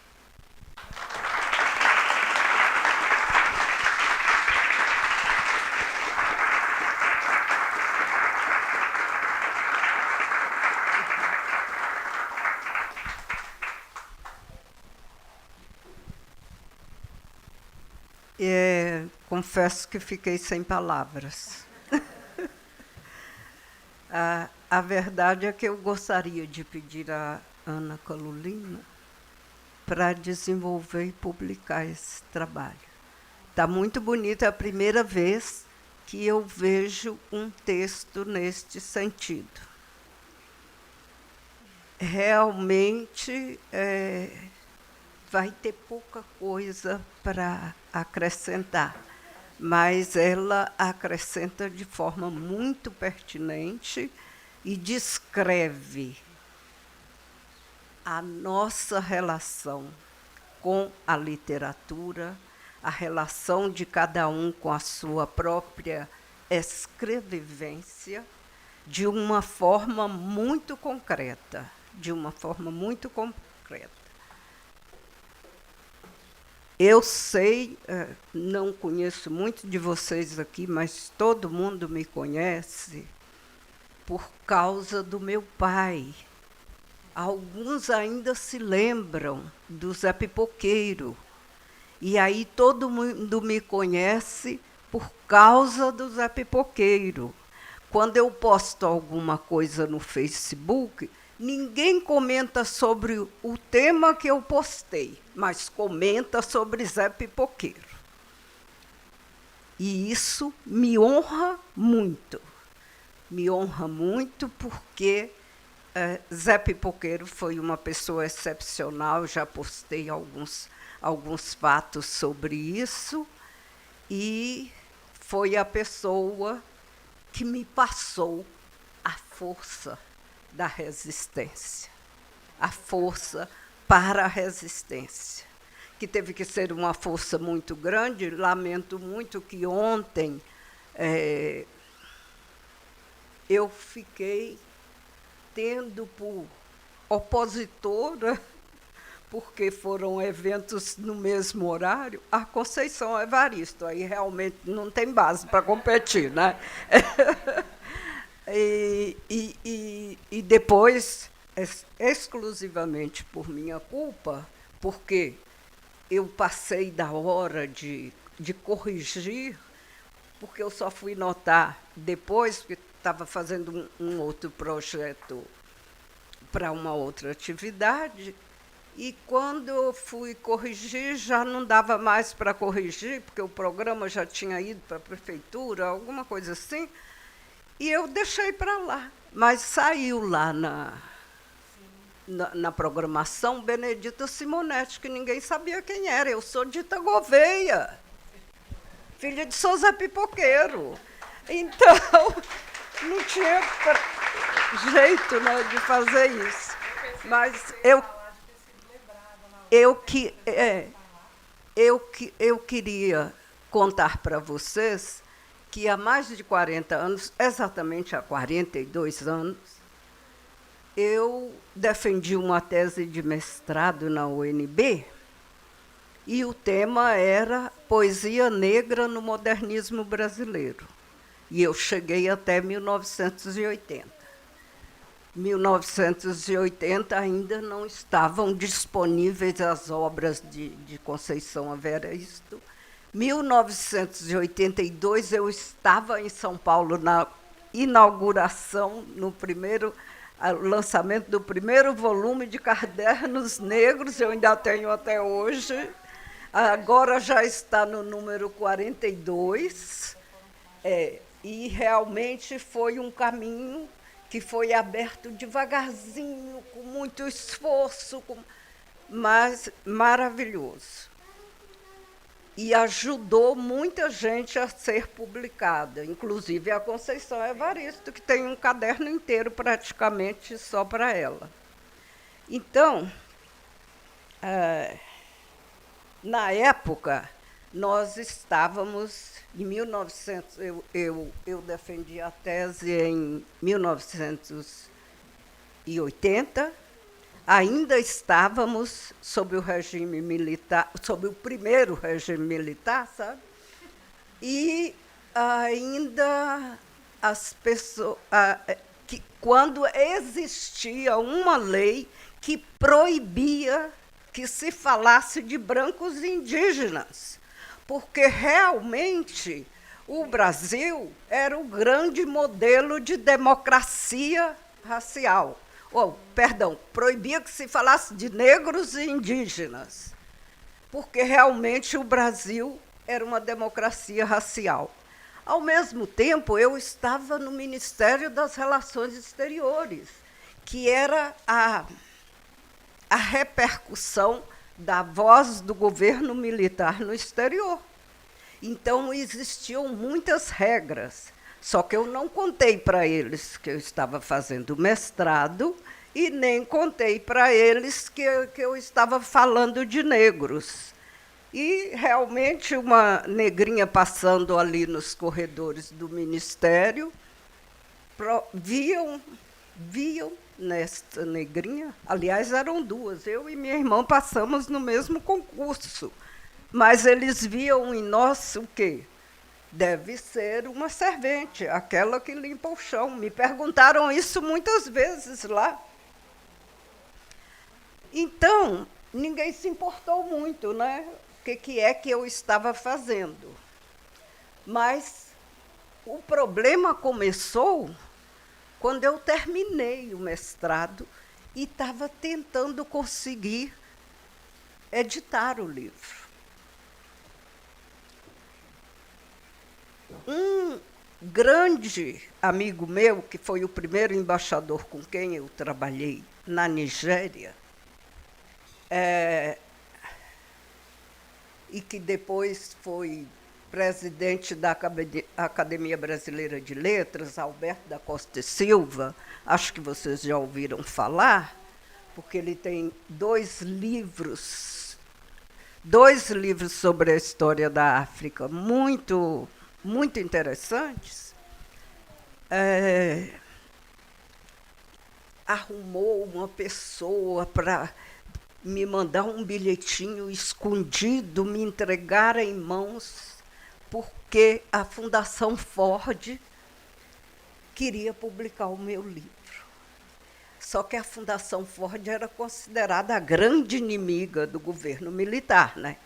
Confesso que fiquei sem palavras. A verdade é que eu gostaria de pedir a Ana Carolina para desenvolver e publicar esse trabalho. Está muito bonito, é a primeira vez que eu vejo um texto neste sentido. Realmente vai ter pouca coisa para acrescentar, mas ela acrescenta de forma muito pertinente e descreve a nossa relação com a literatura, a relação de cada um com a sua própria escrevivência, de uma forma muito concreta, Eu sei, não conheço muito de vocês aqui, mas todo mundo me conhece por causa do meu pai. Alguns ainda se lembram do Zé Pipoqueiro. E aí todo mundo me conhece por causa do Zé Pipoqueiro. Quando eu posto alguma coisa no Facebook, ninguém comenta sobre o tema que eu postei, mas comenta sobre Zé Pipoqueiro. E isso me honra muito. Me honra muito porque Zé Pipoqueiro foi uma pessoa excepcional, já postei alguns fatos sobre isso, e foi a pessoa que me passou a força da resistência, a força para a resistência, que teve que ser uma força muito grande. Lamento muito que ontem eu fiquei tendo por opositora porque foram eventos no mesmo horário, a Conceição Evaristo. Aí realmente não tem base para competir, né? E depois, exclusivamente por minha culpa, porque eu passei da hora de corrigir, porque eu só fui notar depois, porque estava fazendo um outro projeto para uma outra atividade, e quando eu fui corrigir, já não dava mais para corrigir, porque o programa já tinha ido para a prefeitura, alguma coisa assim, e eu deixei para lá. Mas saiu lá na programação Benedita Simonetti, que ninguém sabia quem era. Eu sou Dita Gouveia, filha de Souza Pipoqueiro. Então, não tinha jeito, né, de fazer isso. Mas eu queria contar para vocês que há mais de 40 anos, exatamente há 42 anos, eu defendi uma tese de mestrado na UNB, e o tema era Poesia Negra no Modernismo Brasileiro. E eu cheguei até 1980. 1980 ainda não estavam disponíveis as obras de Conceição Evaristo. 1982 eu estava em São Paulo na inauguração, no lançamento do primeiro volume de Cadernos Negros, eu ainda tenho até hoje. Agora já está no número 42, e realmente foi um caminho que foi aberto devagarzinho, com muito esforço, mas maravilhoso. E ajudou muita gente a ser publicada, inclusive a Conceição Evaristo, que tem um caderno inteiro praticamente só para ela. Então, na época, nós estávamos, em 1900, eu defendi a tese em 1980, ainda estávamos sob o regime militar, sob o primeiro regime militar, sabe? E ainda as pessoas, quando existia uma lei que proibia que se falasse de brancos e indígenas, porque realmente o Brasil era o grande modelo de democracia racial. Proibia que se falasse de negros e indígenas, porque realmente o Brasil era uma democracia racial. Ao mesmo tempo, eu estava no Ministério das Relações Exteriores, que era a repercussão da voz do governo militar no exterior. Então, existiam muitas regras, só que eu não contei para eles que eu estava fazendo mestrado e nem contei para eles que eu estava falando de negros. E, realmente, uma negrinha passando ali nos corredores do Ministério, viam nesta negrinha, aliás, eram duas, eu e minha irmã passamos no mesmo concurso, mas eles viam em nós o quê? Deve ser uma servente, aquela que limpa o chão. Me perguntaram isso muitas vezes lá. Então, ninguém se importou muito, né? O que é que eu estava fazendo. Mas o problema começou quando eu terminei o mestrado e estava tentando conseguir editar o livro. Um grande amigo meu, que foi o primeiro embaixador com quem eu trabalhei na Nigéria, e que depois foi presidente da Academia Brasileira de Letras, Alberto da Costa e Silva, acho que vocês já ouviram falar, porque ele tem dois livros sobre a história da África, muito interessantes. Arrumou uma pessoa para me mandar um bilhetinho escondido, me entregar em mãos, porque a Fundação Ford queria publicar o meu livro. Só que a Fundação Ford era considerada a grande inimiga do governo militar, né?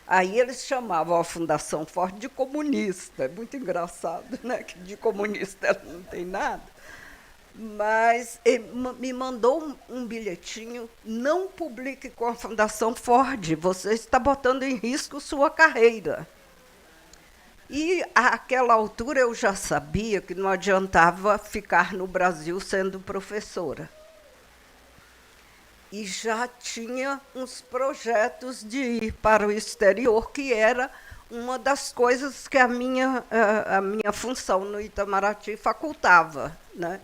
Aí eles chamavam a Fundação Ford de comunista. É muito engraçado, né? Que de comunista ela não tem nada. Mas ele me mandou um bilhetinho: não publique com a Fundação Ford, você está botando em risco sua carreira. E, àquela altura, eu já sabia que não adiantava ficar no Brasil sendo professora. E já tinha uns projetos de ir para o exterior, que era uma das coisas que a minha função no Itamaraty facultava, né?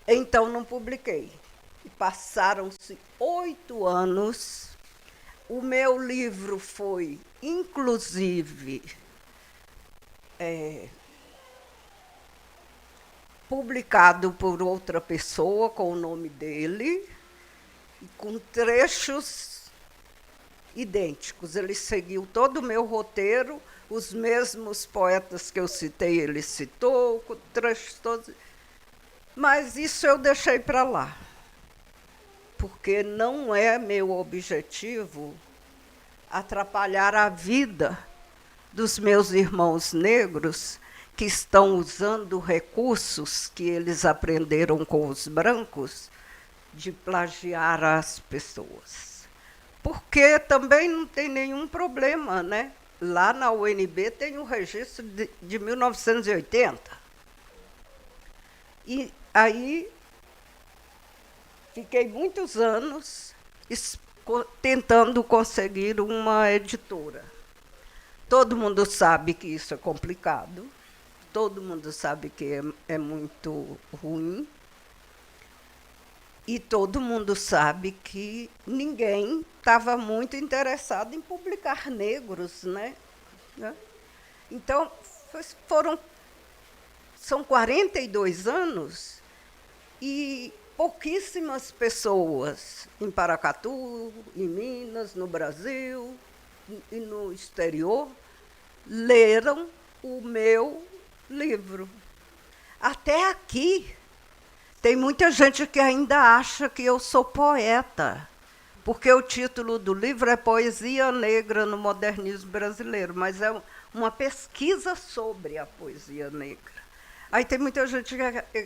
Então, não publiquei. E passaram-se 8 anos. O meu livro foi, inclusive, publicado por outra pessoa com o nome dele, e com trechos idênticos. Ele seguiu todo o meu roteiro, os mesmos poetas que eu citei, ele citou, com trechos todos. Mas isso eu deixei para lá, porque não é meu objetivo atrapalhar a vida dos meus irmãos negros que estão usando recursos que eles aprenderam com os brancos de plagiar as pessoas. Porque também não tem nenhum problema, né? Lá na UNB tem um registro de 1980. E aí fiquei muitos anos tentando conseguir uma editora. Todo mundo sabe que isso é complicado, todo mundo sabe que é muito ruim, e todo mundo sabe que ninguém estava muito interessado em publicar negros, né? Então, são 42 anos e pouquíssimas pessoas em Paracatu, em Minas, no Brasil e no exterior leram o meu livro. Até aqui, tem muita gente que ainda acha que eu sou poeta, porque o título do livro é Poesia Negra no Modernismo Brasileiro, mas é uma pesquisa sobre a poesia negra. Aí tem muita gente que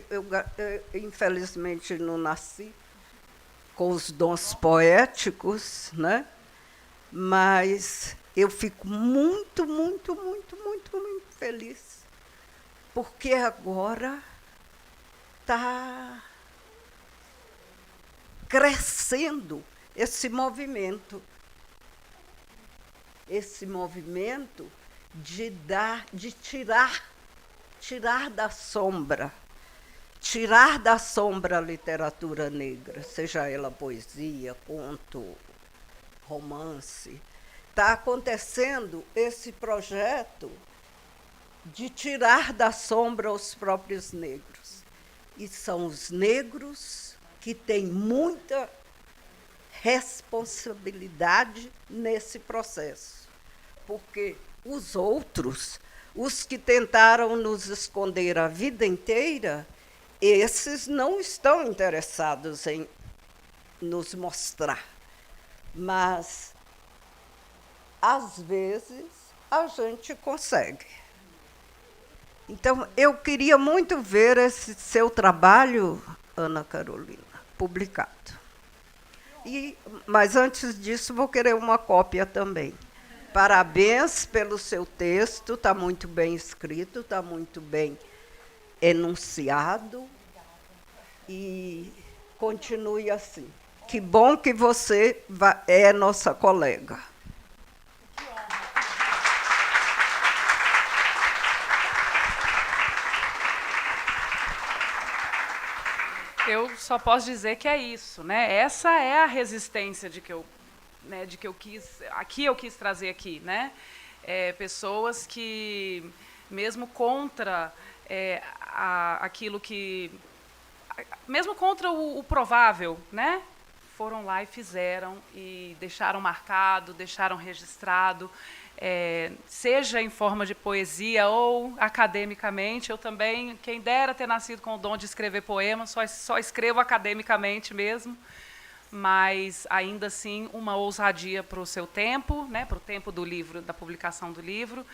eu infelizmente, não nasci com os dons poéticos, né? Mas eu fico muito, muito, muito, muito, muito feliz, porque agora está crescendo esse movimento de tirar da sombra a literatura negra, seja ela poesia, conto, romance. Está acontecendo esse projeto de tirar da sombra os próprios negros. E são os negros que têm muita responsabilidade nesse processo, porque os outros, os que tentaram nos esconder a vida inteira, esses não estão interessados em nos mostrar. Mas, às vezes, a gente consegue. Então, eu queria muito ver esse seu trabalho, Ana Carolina, publicado. Mas, antes disso, vou querer uma cópia também. Parabéns pelo seu texto, está muito bem escrito, está muito bem enunciado, e continue assim. Que bom que você é nossa colega. Eu só posso dizer que é isso, né? Essa é a resistência de que eu quis trazer aqui, né? Pessoas que, mesmo contra aquilo que, mesmo contra o provável, né? foram lá e fizeram, e deixaram marcado, deixaram registrado, seja em forma de poesia ou academicamente. Eu também, quem dera ter nascido com o dom de escrever poemas, só escrevo academicamente mesmo, mas ainda assim uma ousadia para o seu tempo, né, para o tempo do livro, da publicação do livro,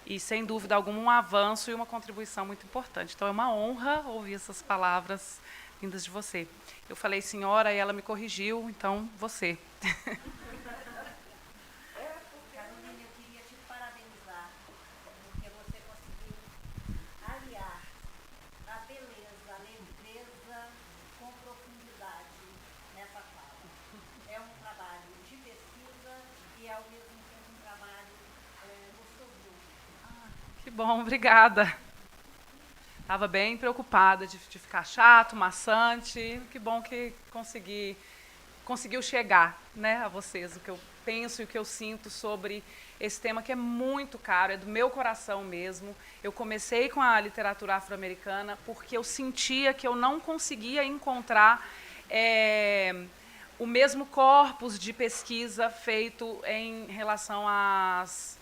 e sem dúvida alguma um avanço e uma contribuição muito importante. Então é uma honra ouvir essas palavras vindas de você. Eu falei senhora e ela me corrigiu, então você. Carolina, eu queria te parabenizar, porque você conseguiu aliar a beleza, a leveza com profundidade nessa fala. É um trabalho de pesquisa e, ao mesmo tempo, um trabalho gostoso. Que bom, obrigada. Estava bem preocupada de ficar chato, maçante. Que bom que conseguiu chegar, né, a vocês, o que eu penso e o que eu sinto sobre esse tema, que é muito caro, é do meu coração mesmo. Eu comecei com a literatura afro-americana porque eu sentia que eu não conseguia encontrar o mesmo corpus de pesquisa feito em relação às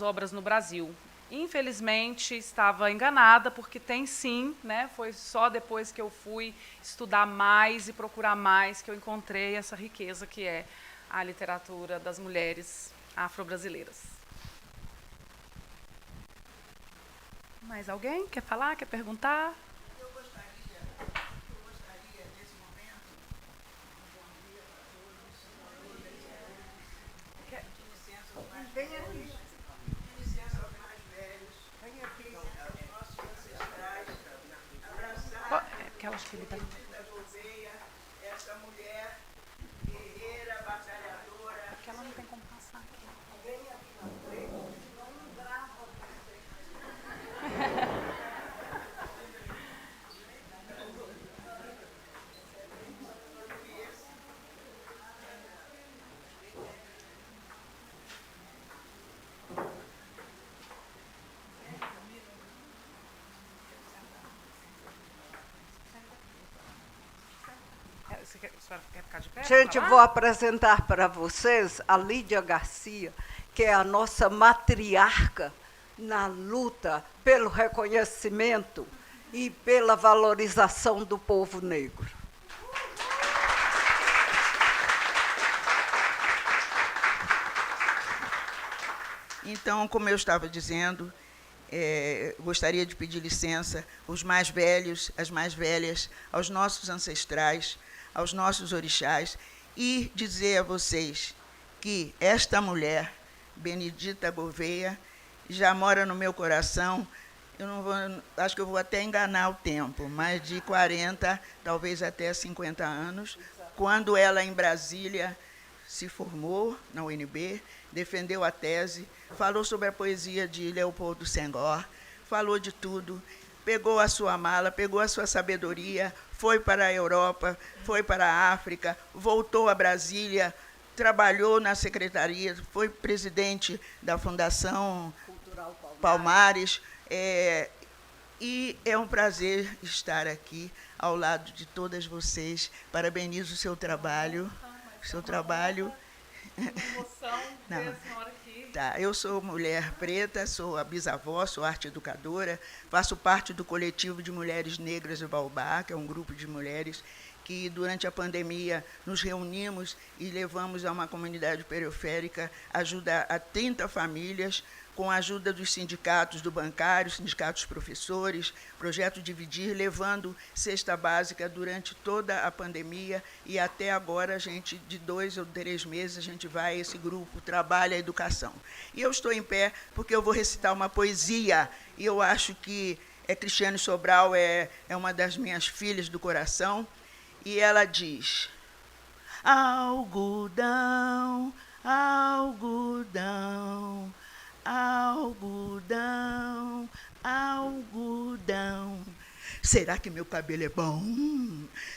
obras no Brasil. Infelizmente, estava enganada, porque tem sim, né? Foi só depois que eu fui estudar mais e procurar mais que eu encontrei essa riqueza que é a literatura das mulheres afro-brasileiras. Mais alguém quer falar, quer perguntar? Eu gostaria, nesse momento, um bom dia para todos, de licença aos mais velhos, aos nossos ancestrais, abraçar Benedita Gouveia, essa mulher guerreira, batalhadora. Porque ela não tem como passar aqui. Venha aqui na frente, não grava A senhora quer ficar de pé? Gente, vou apresentar para vocês a Lídia Garcia, que é a nossa matriarca na luta pelo reconhecimento e pela valorização do povo negro. Então, como eu estava dizendo, gostaria de pedir licença aos mais velhos, às mais velhas, aos nossos ancestrais, aos nossos orixás, e dizer a vocês que esta mulher, Benedita Gouveia, já mora no meu coração. Eu não vou, acho que eu vou até enganar o tempo, mas de 40, talvez até 50 anos, quando ela, em Brasília, se formou na UNB, defendeu a tese, falou sobre a poesia de Leopoldo Senghor, falou de tudo, pegou a sua mala, pegou a sua sabedoria, foi para a Europa, foi para a África, voltou a Brasília, trabalhou na secretaria, foi presidente da Fundação Cultural Palmares, e é um prazer estar aqui ao lado de todas vocês. Parabenizo o seu trabalho. Emoção ver a senhora aqui. Tá, eu sou mulher preta, sou a bisavó, sou arte educadora, faço parte do coletivo de mulheres negras do Baobá, que é um grupo de mulheres que, durante a pandemia, nos reunimos e levamos a uma comunidade periférica ajuda a 30 famílias, com a ajuda dos sindicatos do bancário, sindicatos professores, projeto Dividir, levando cesta básica durante toda a pandemia, e até agora, a gente, de 2 ou 3 meses, a gente vai, esse grupo trabalha a educação. E eu estou em pé porque eu vou recitar uma poesia, e eu acho que Cristiane Sobral é uma das minhas filhas do coração, e ela diz: algodão, algodão, algodão, algodão. Será que meu cabelo é bom?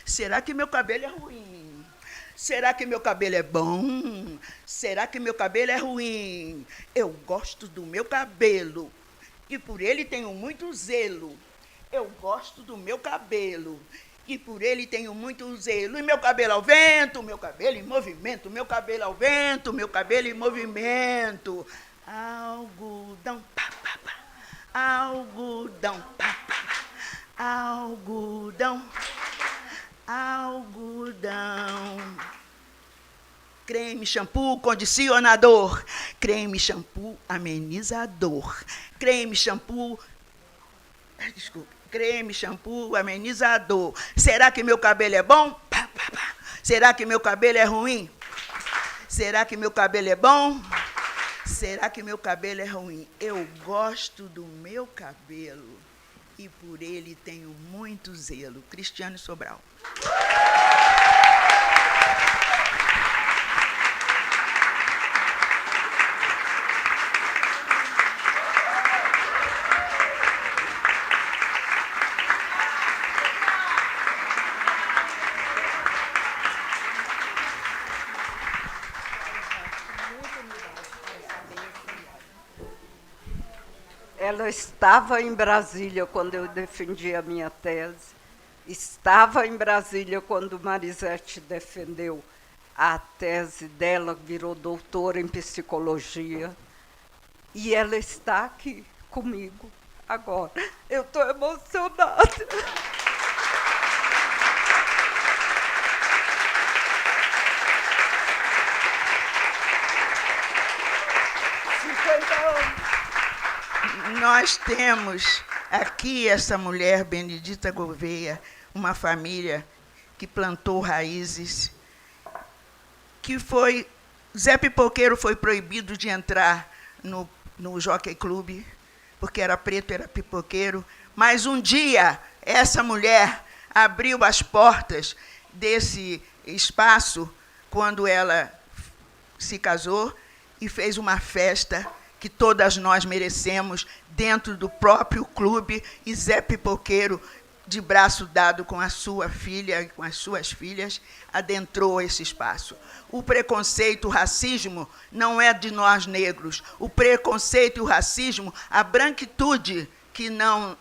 Será que meu cabelo é ruim? Será que meu cabelo é bom? Será que meu cabelo é ruim? Eu gosto do meu cabelo e por ele tenho muito zelo. Eu gosto do meu cabelo e por ele tenho muito zelo. E meu cabelo ao vento, meu cabelo em movimento, meu cabelo ao vento, meu cabelo em movimento. Algodão, pá, pá, pá. Algodão, pá, pá, pá. Algodão, algodão. Creme, shampoo, condicionador. Creme, shampoo, amenizador. Creme, shampoo... Desculpe. Creme, shampoo, amenizador. Será que meu cabelo é bom? Pá, pá, pá. Será que meu cabelo é ruim? Será que meu cabelo é bom? Será que meu cabelo é ruim? Eu gosto do meu cabelo e por ele tenho muito zelo. Cristiane Sobral. Ela estava em Brasília quando eu defendi a minha tese, estava em Brasília quando Marisete defendeu a tese dela, virou doutora em psicologia, e ela está aqui comigo agora. Eu estou emocionada. 50 anos. Nós temos aqui essa mulher, Benedita Gouveia, uma família que plantou raízes, que foi... Zé Pipoqueiro foi proibido de entrar no Jockey Club, porque era preto, era pipoqueiro, mas um dia essa mulher abriu as portas desse espaço quando ela se casou e fez uma festa que todas nós merecemos dentro do próprio clube, e Zé Pipoqueiro, de braço dado com a sua filha e com as suas filhas, adentrou esse espaço. O preconceito, o racismo não é de nós negros. O preconceito e o racismo, a branquitude que não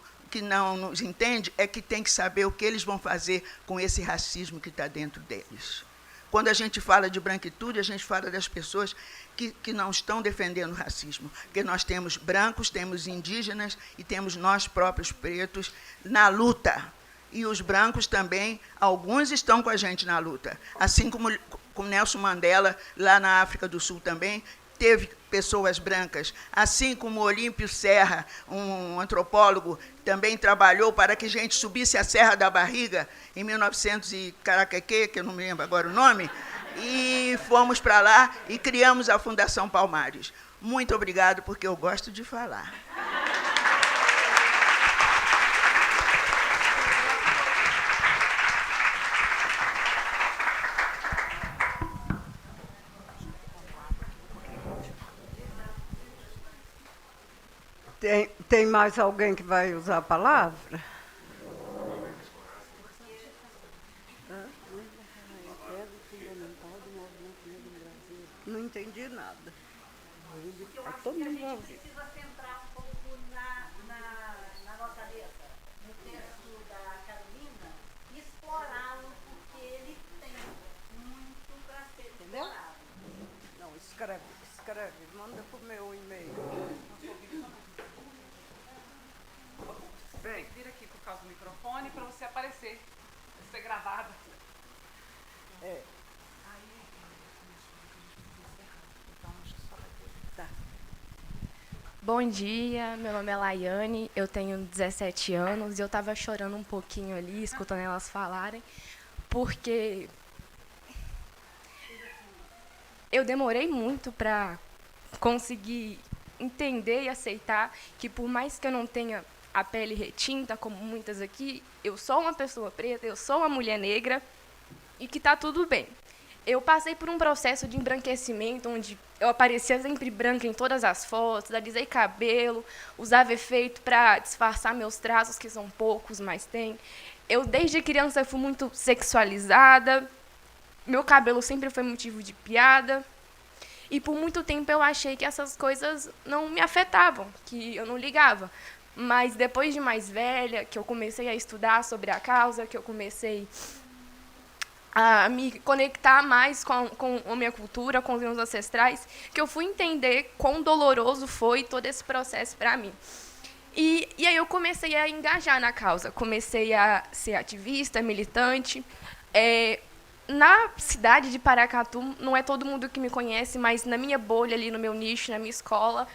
nos entende, é que tem que saber o que eles vão fazer com esse racismo que está dentro deles. Quando a gente fala de branquitude, a gente fala das pessoas que não estão defendendo o racismo. Porque nós temos brancos, temos indígenas e temos nós próprios pretos na luta. E os brancos também, alguns estão com a gente na luta. Assim como Nelson Mandela, lá na África do Sul também, teve pessoas brancas. Assim como Olímpio Serra, um antropólogo, também trabalhou para que a gente subisse a Serra da Barriga, em 1900 e caraqueque, que eu não me lembro agora o nome, e fomos para lá e criamos a Fundação Palmares. Muito obrigado, porque eu gosto de falar. Tem mais alguém que vai usar a palavra? Não entendi nada. Todo mundo vai ouvir. Precisa centrar um pouco na nossa letra, no texto da Carolina, e explorá-lo, porque ele tem muito para ser explorado. Não, escreve, manda para o meu e-mail. Vem. Vira aqui por causa do microfone para você aparecer, ser gravada. É. Tá. Bom dia, meu nome é Laiane, eu tenho 17 anos e eu estava chorando um pouquinho ali, escutando elas falarem, porque eu demorei muito para conseguir entender e aceitar que, por mais que eu não tenha a pele retinta, como muitas aqui, eu sou uma pessoa preta, eu sou uma mulher negra e que está tudo bem. Eu passei por um processo de embranquecimento, onde eu aparecia sempre branca em todas as fotos, alisei cabelo, usava efeito para disfarçar meus traços, que são poucos, mas tem. Eu, desde criança, fui muito sexualizada, meu cabelo sempre foi motivo de piada, e por muito tempo eu achei que essas coisas não me afetavam, que eu não ligava. Mas depois de mais velha, que eu comecei a estudar sobre a causa, que eu comecei a me conectar mais com a minha cultura, com os meus ancestrais, que eu fui entender quão doloroso foi todo esse processo para mim. E aí eu comecei a engajar na causa, comecei a ser ativista, militante. Na cidade de Paracatu, não é todo mundo que me conhece, mas na minha bolha, ali no meu nicho, na minha escola,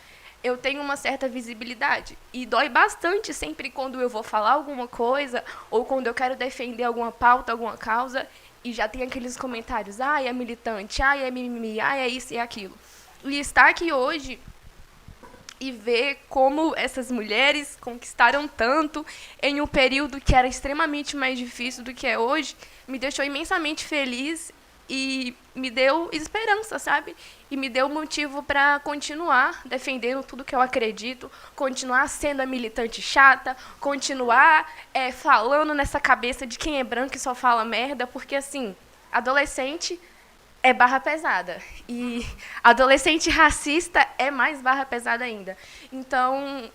eu tenho uma certa visibilidade. E dói bastante sempre quando eu vou falar alguma coisa ou quando eu quero defender alguma pauta, alguma causa, e já tem aqueles comentários, ai, é militante, ai, é mimimi, ai, é isso e aquilo. E estar aqui hoje e ver como essas mulheres conquistaram tanto em um período que era extremamente mais difícil do que é hoje, me deixou imensamente feliz e me deu esperança, sabe? E me deu motivo para continuar defendendo tudo que eu acredito, continuar sendo a militante chata, continuar falando nessa cabeça de quem é branco e só fala merda, porque, assim, adolescente é barra pesada. E adolescente racista é mais barra pesada ainda. Então,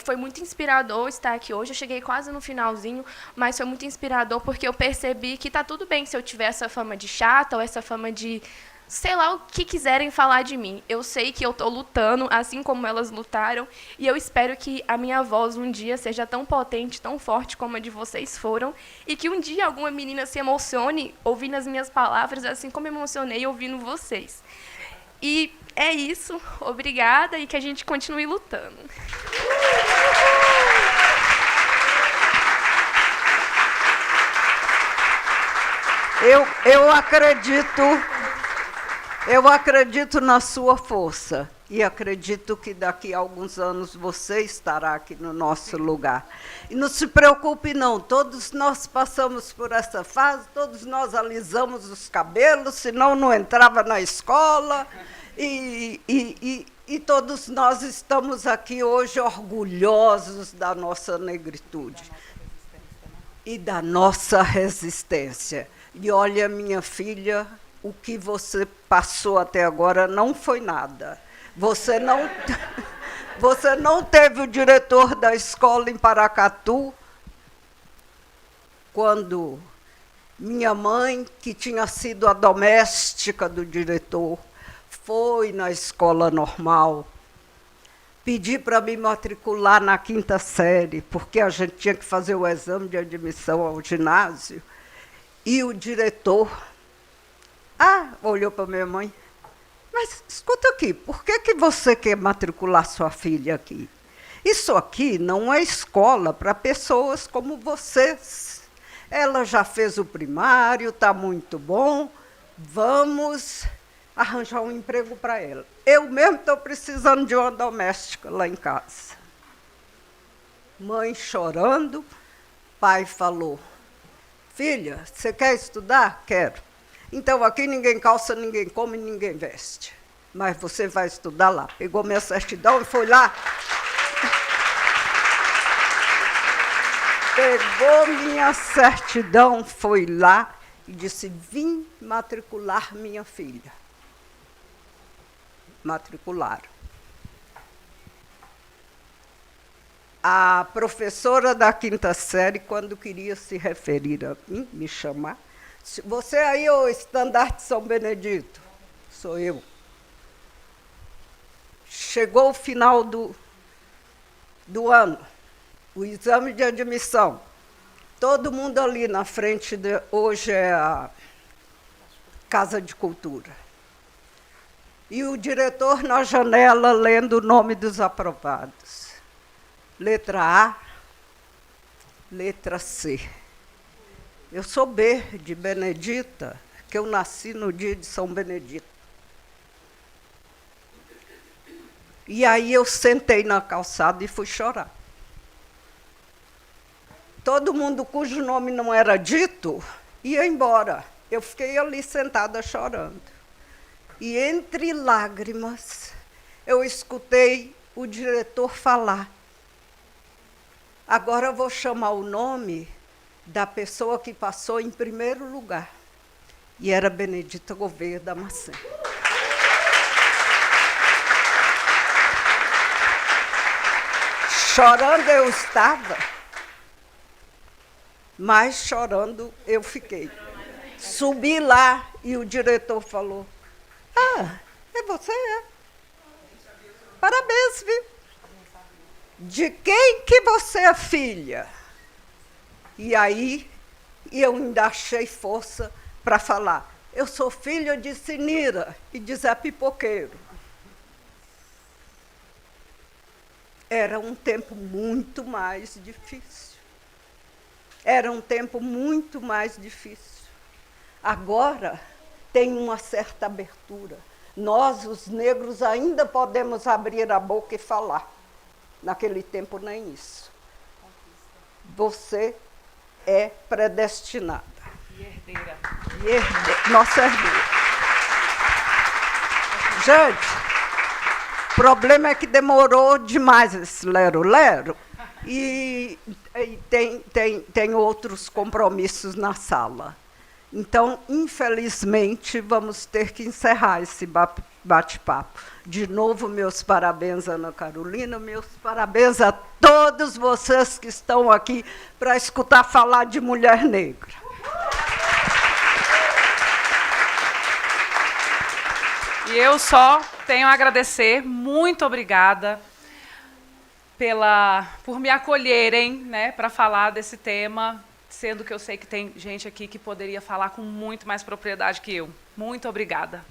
foi muito inspirador estar aqui hoje. Eu cheguei quase no finalzinho, mas foi muito inspirador porque eu percebi que tá tudo bem se eu tiver essa fama de chata ou essa fama de, sei lá, o que quiserem falar de mim. Eu sei que eu estou lutando, assim como elas lutaram, e eu espero que a minha voz um dia seja tão potente, tão forte como a de vocês foram, e que um dia alguma menina se emocione ouvindo as minhas palavras, assim como eu me emocionei ouvindo vocês. E é isso, obrigada, e que a gente continue lutando. Eu acredito na sua força e acredito que daqui a alguns anos você estará aqui no nosso lugar. E não se preocupe, não, todos nós passamos por essa fase, todos nós alisamos os cabelos, senão não entrava na escola, e todos nós estamos aqui hoje orgulhosos da nossa negritude e da nossa resistência. E olha, minha filha, o que você passou até agora não foi nada. Você não teve o diretor da escola em Paracatu, quando minha mãe, que tinha sido a doméstica do diretor, foi na escola normal, pedi para me matricular na 5ª série, porque a gente tinha que fazer o exame de admissão ao ginásio, e o diretor olhou para minha mãe, mas escuta aqui, por que você quer matricular sua filha aqui? Isso aqui não é escola para pessoas como vocês. Ela já fez o primário, está muito bom, vamos arranjar um emprego para ela. Eu mesmo estou precisando de uma doméstica lá em casa. Mãe chorando, pai falou, filha, você quer estudar? Quero. Então, aqui ninguém calça, ninguém come, ninguém veste. Mas você vai estudar lá. Pegou minha certidão e foi lá. Pegou minha certidão, foi lá e disse, vim matricular minha filha. Matricularam. A professora da 5ª série, quando queria se referir a mim, me chamar, você aí, o estandarte São Benedito? Sou eu. Chegou o final do ano, o exame de admissão. Todo mundo ali na frente, hoje é a Casa de Cultura. E o diretor na janela lendo o nome dos aprovados. Letra A, letra C. Eu sou B, de Benedita, que eu nasci no dia de São Benedito. E aí eu sentei na calçada e fui chorar. Todo mundo cujo nome não era dito ia embora. Eu fiquei ali sentada chorando. E entre lágrimas, eu escutei o diretor falar. Agora eu vou chamar o nome da pessoa que passou em primeiro lugar. E era Benedita Gouveia Damasceno. Chorando eu estava, mas chorando eu fiquei. Subi lá e o diretor falou, é você, é? Parabéns, viu? De quem que você é filha? E aí eu ainda achei força para falar, eu sou filha de Sinira e de Zé Pipoqueiro. Era um tempo muito mais difícil. Era um tempo muito mais difícil. Agora tem uma certa abertura. Nós, os negros, ainda podemos abrir a boca e falar. Naquele tempo, nem isso. Você é predestinada. E herdeira. Nossa herdeira. Gente, o problema é que demorou demais esse lero-lero e tem outros compromissos na sala. Então, infelizmente, vamos ter que encerrar esse bate-papo. De novo, meus parabéns, Ana Carolina, meus parabéns a todos vocês que estão aqui para escutar falar de mulher negra. E eu só tenho a agradecer, muito obrigada por me acolherem, né, para falar desse tema, sendo que eu sei que tem gente aqui que poderia falar com muito mais propriedade que eu. Muito obrigada.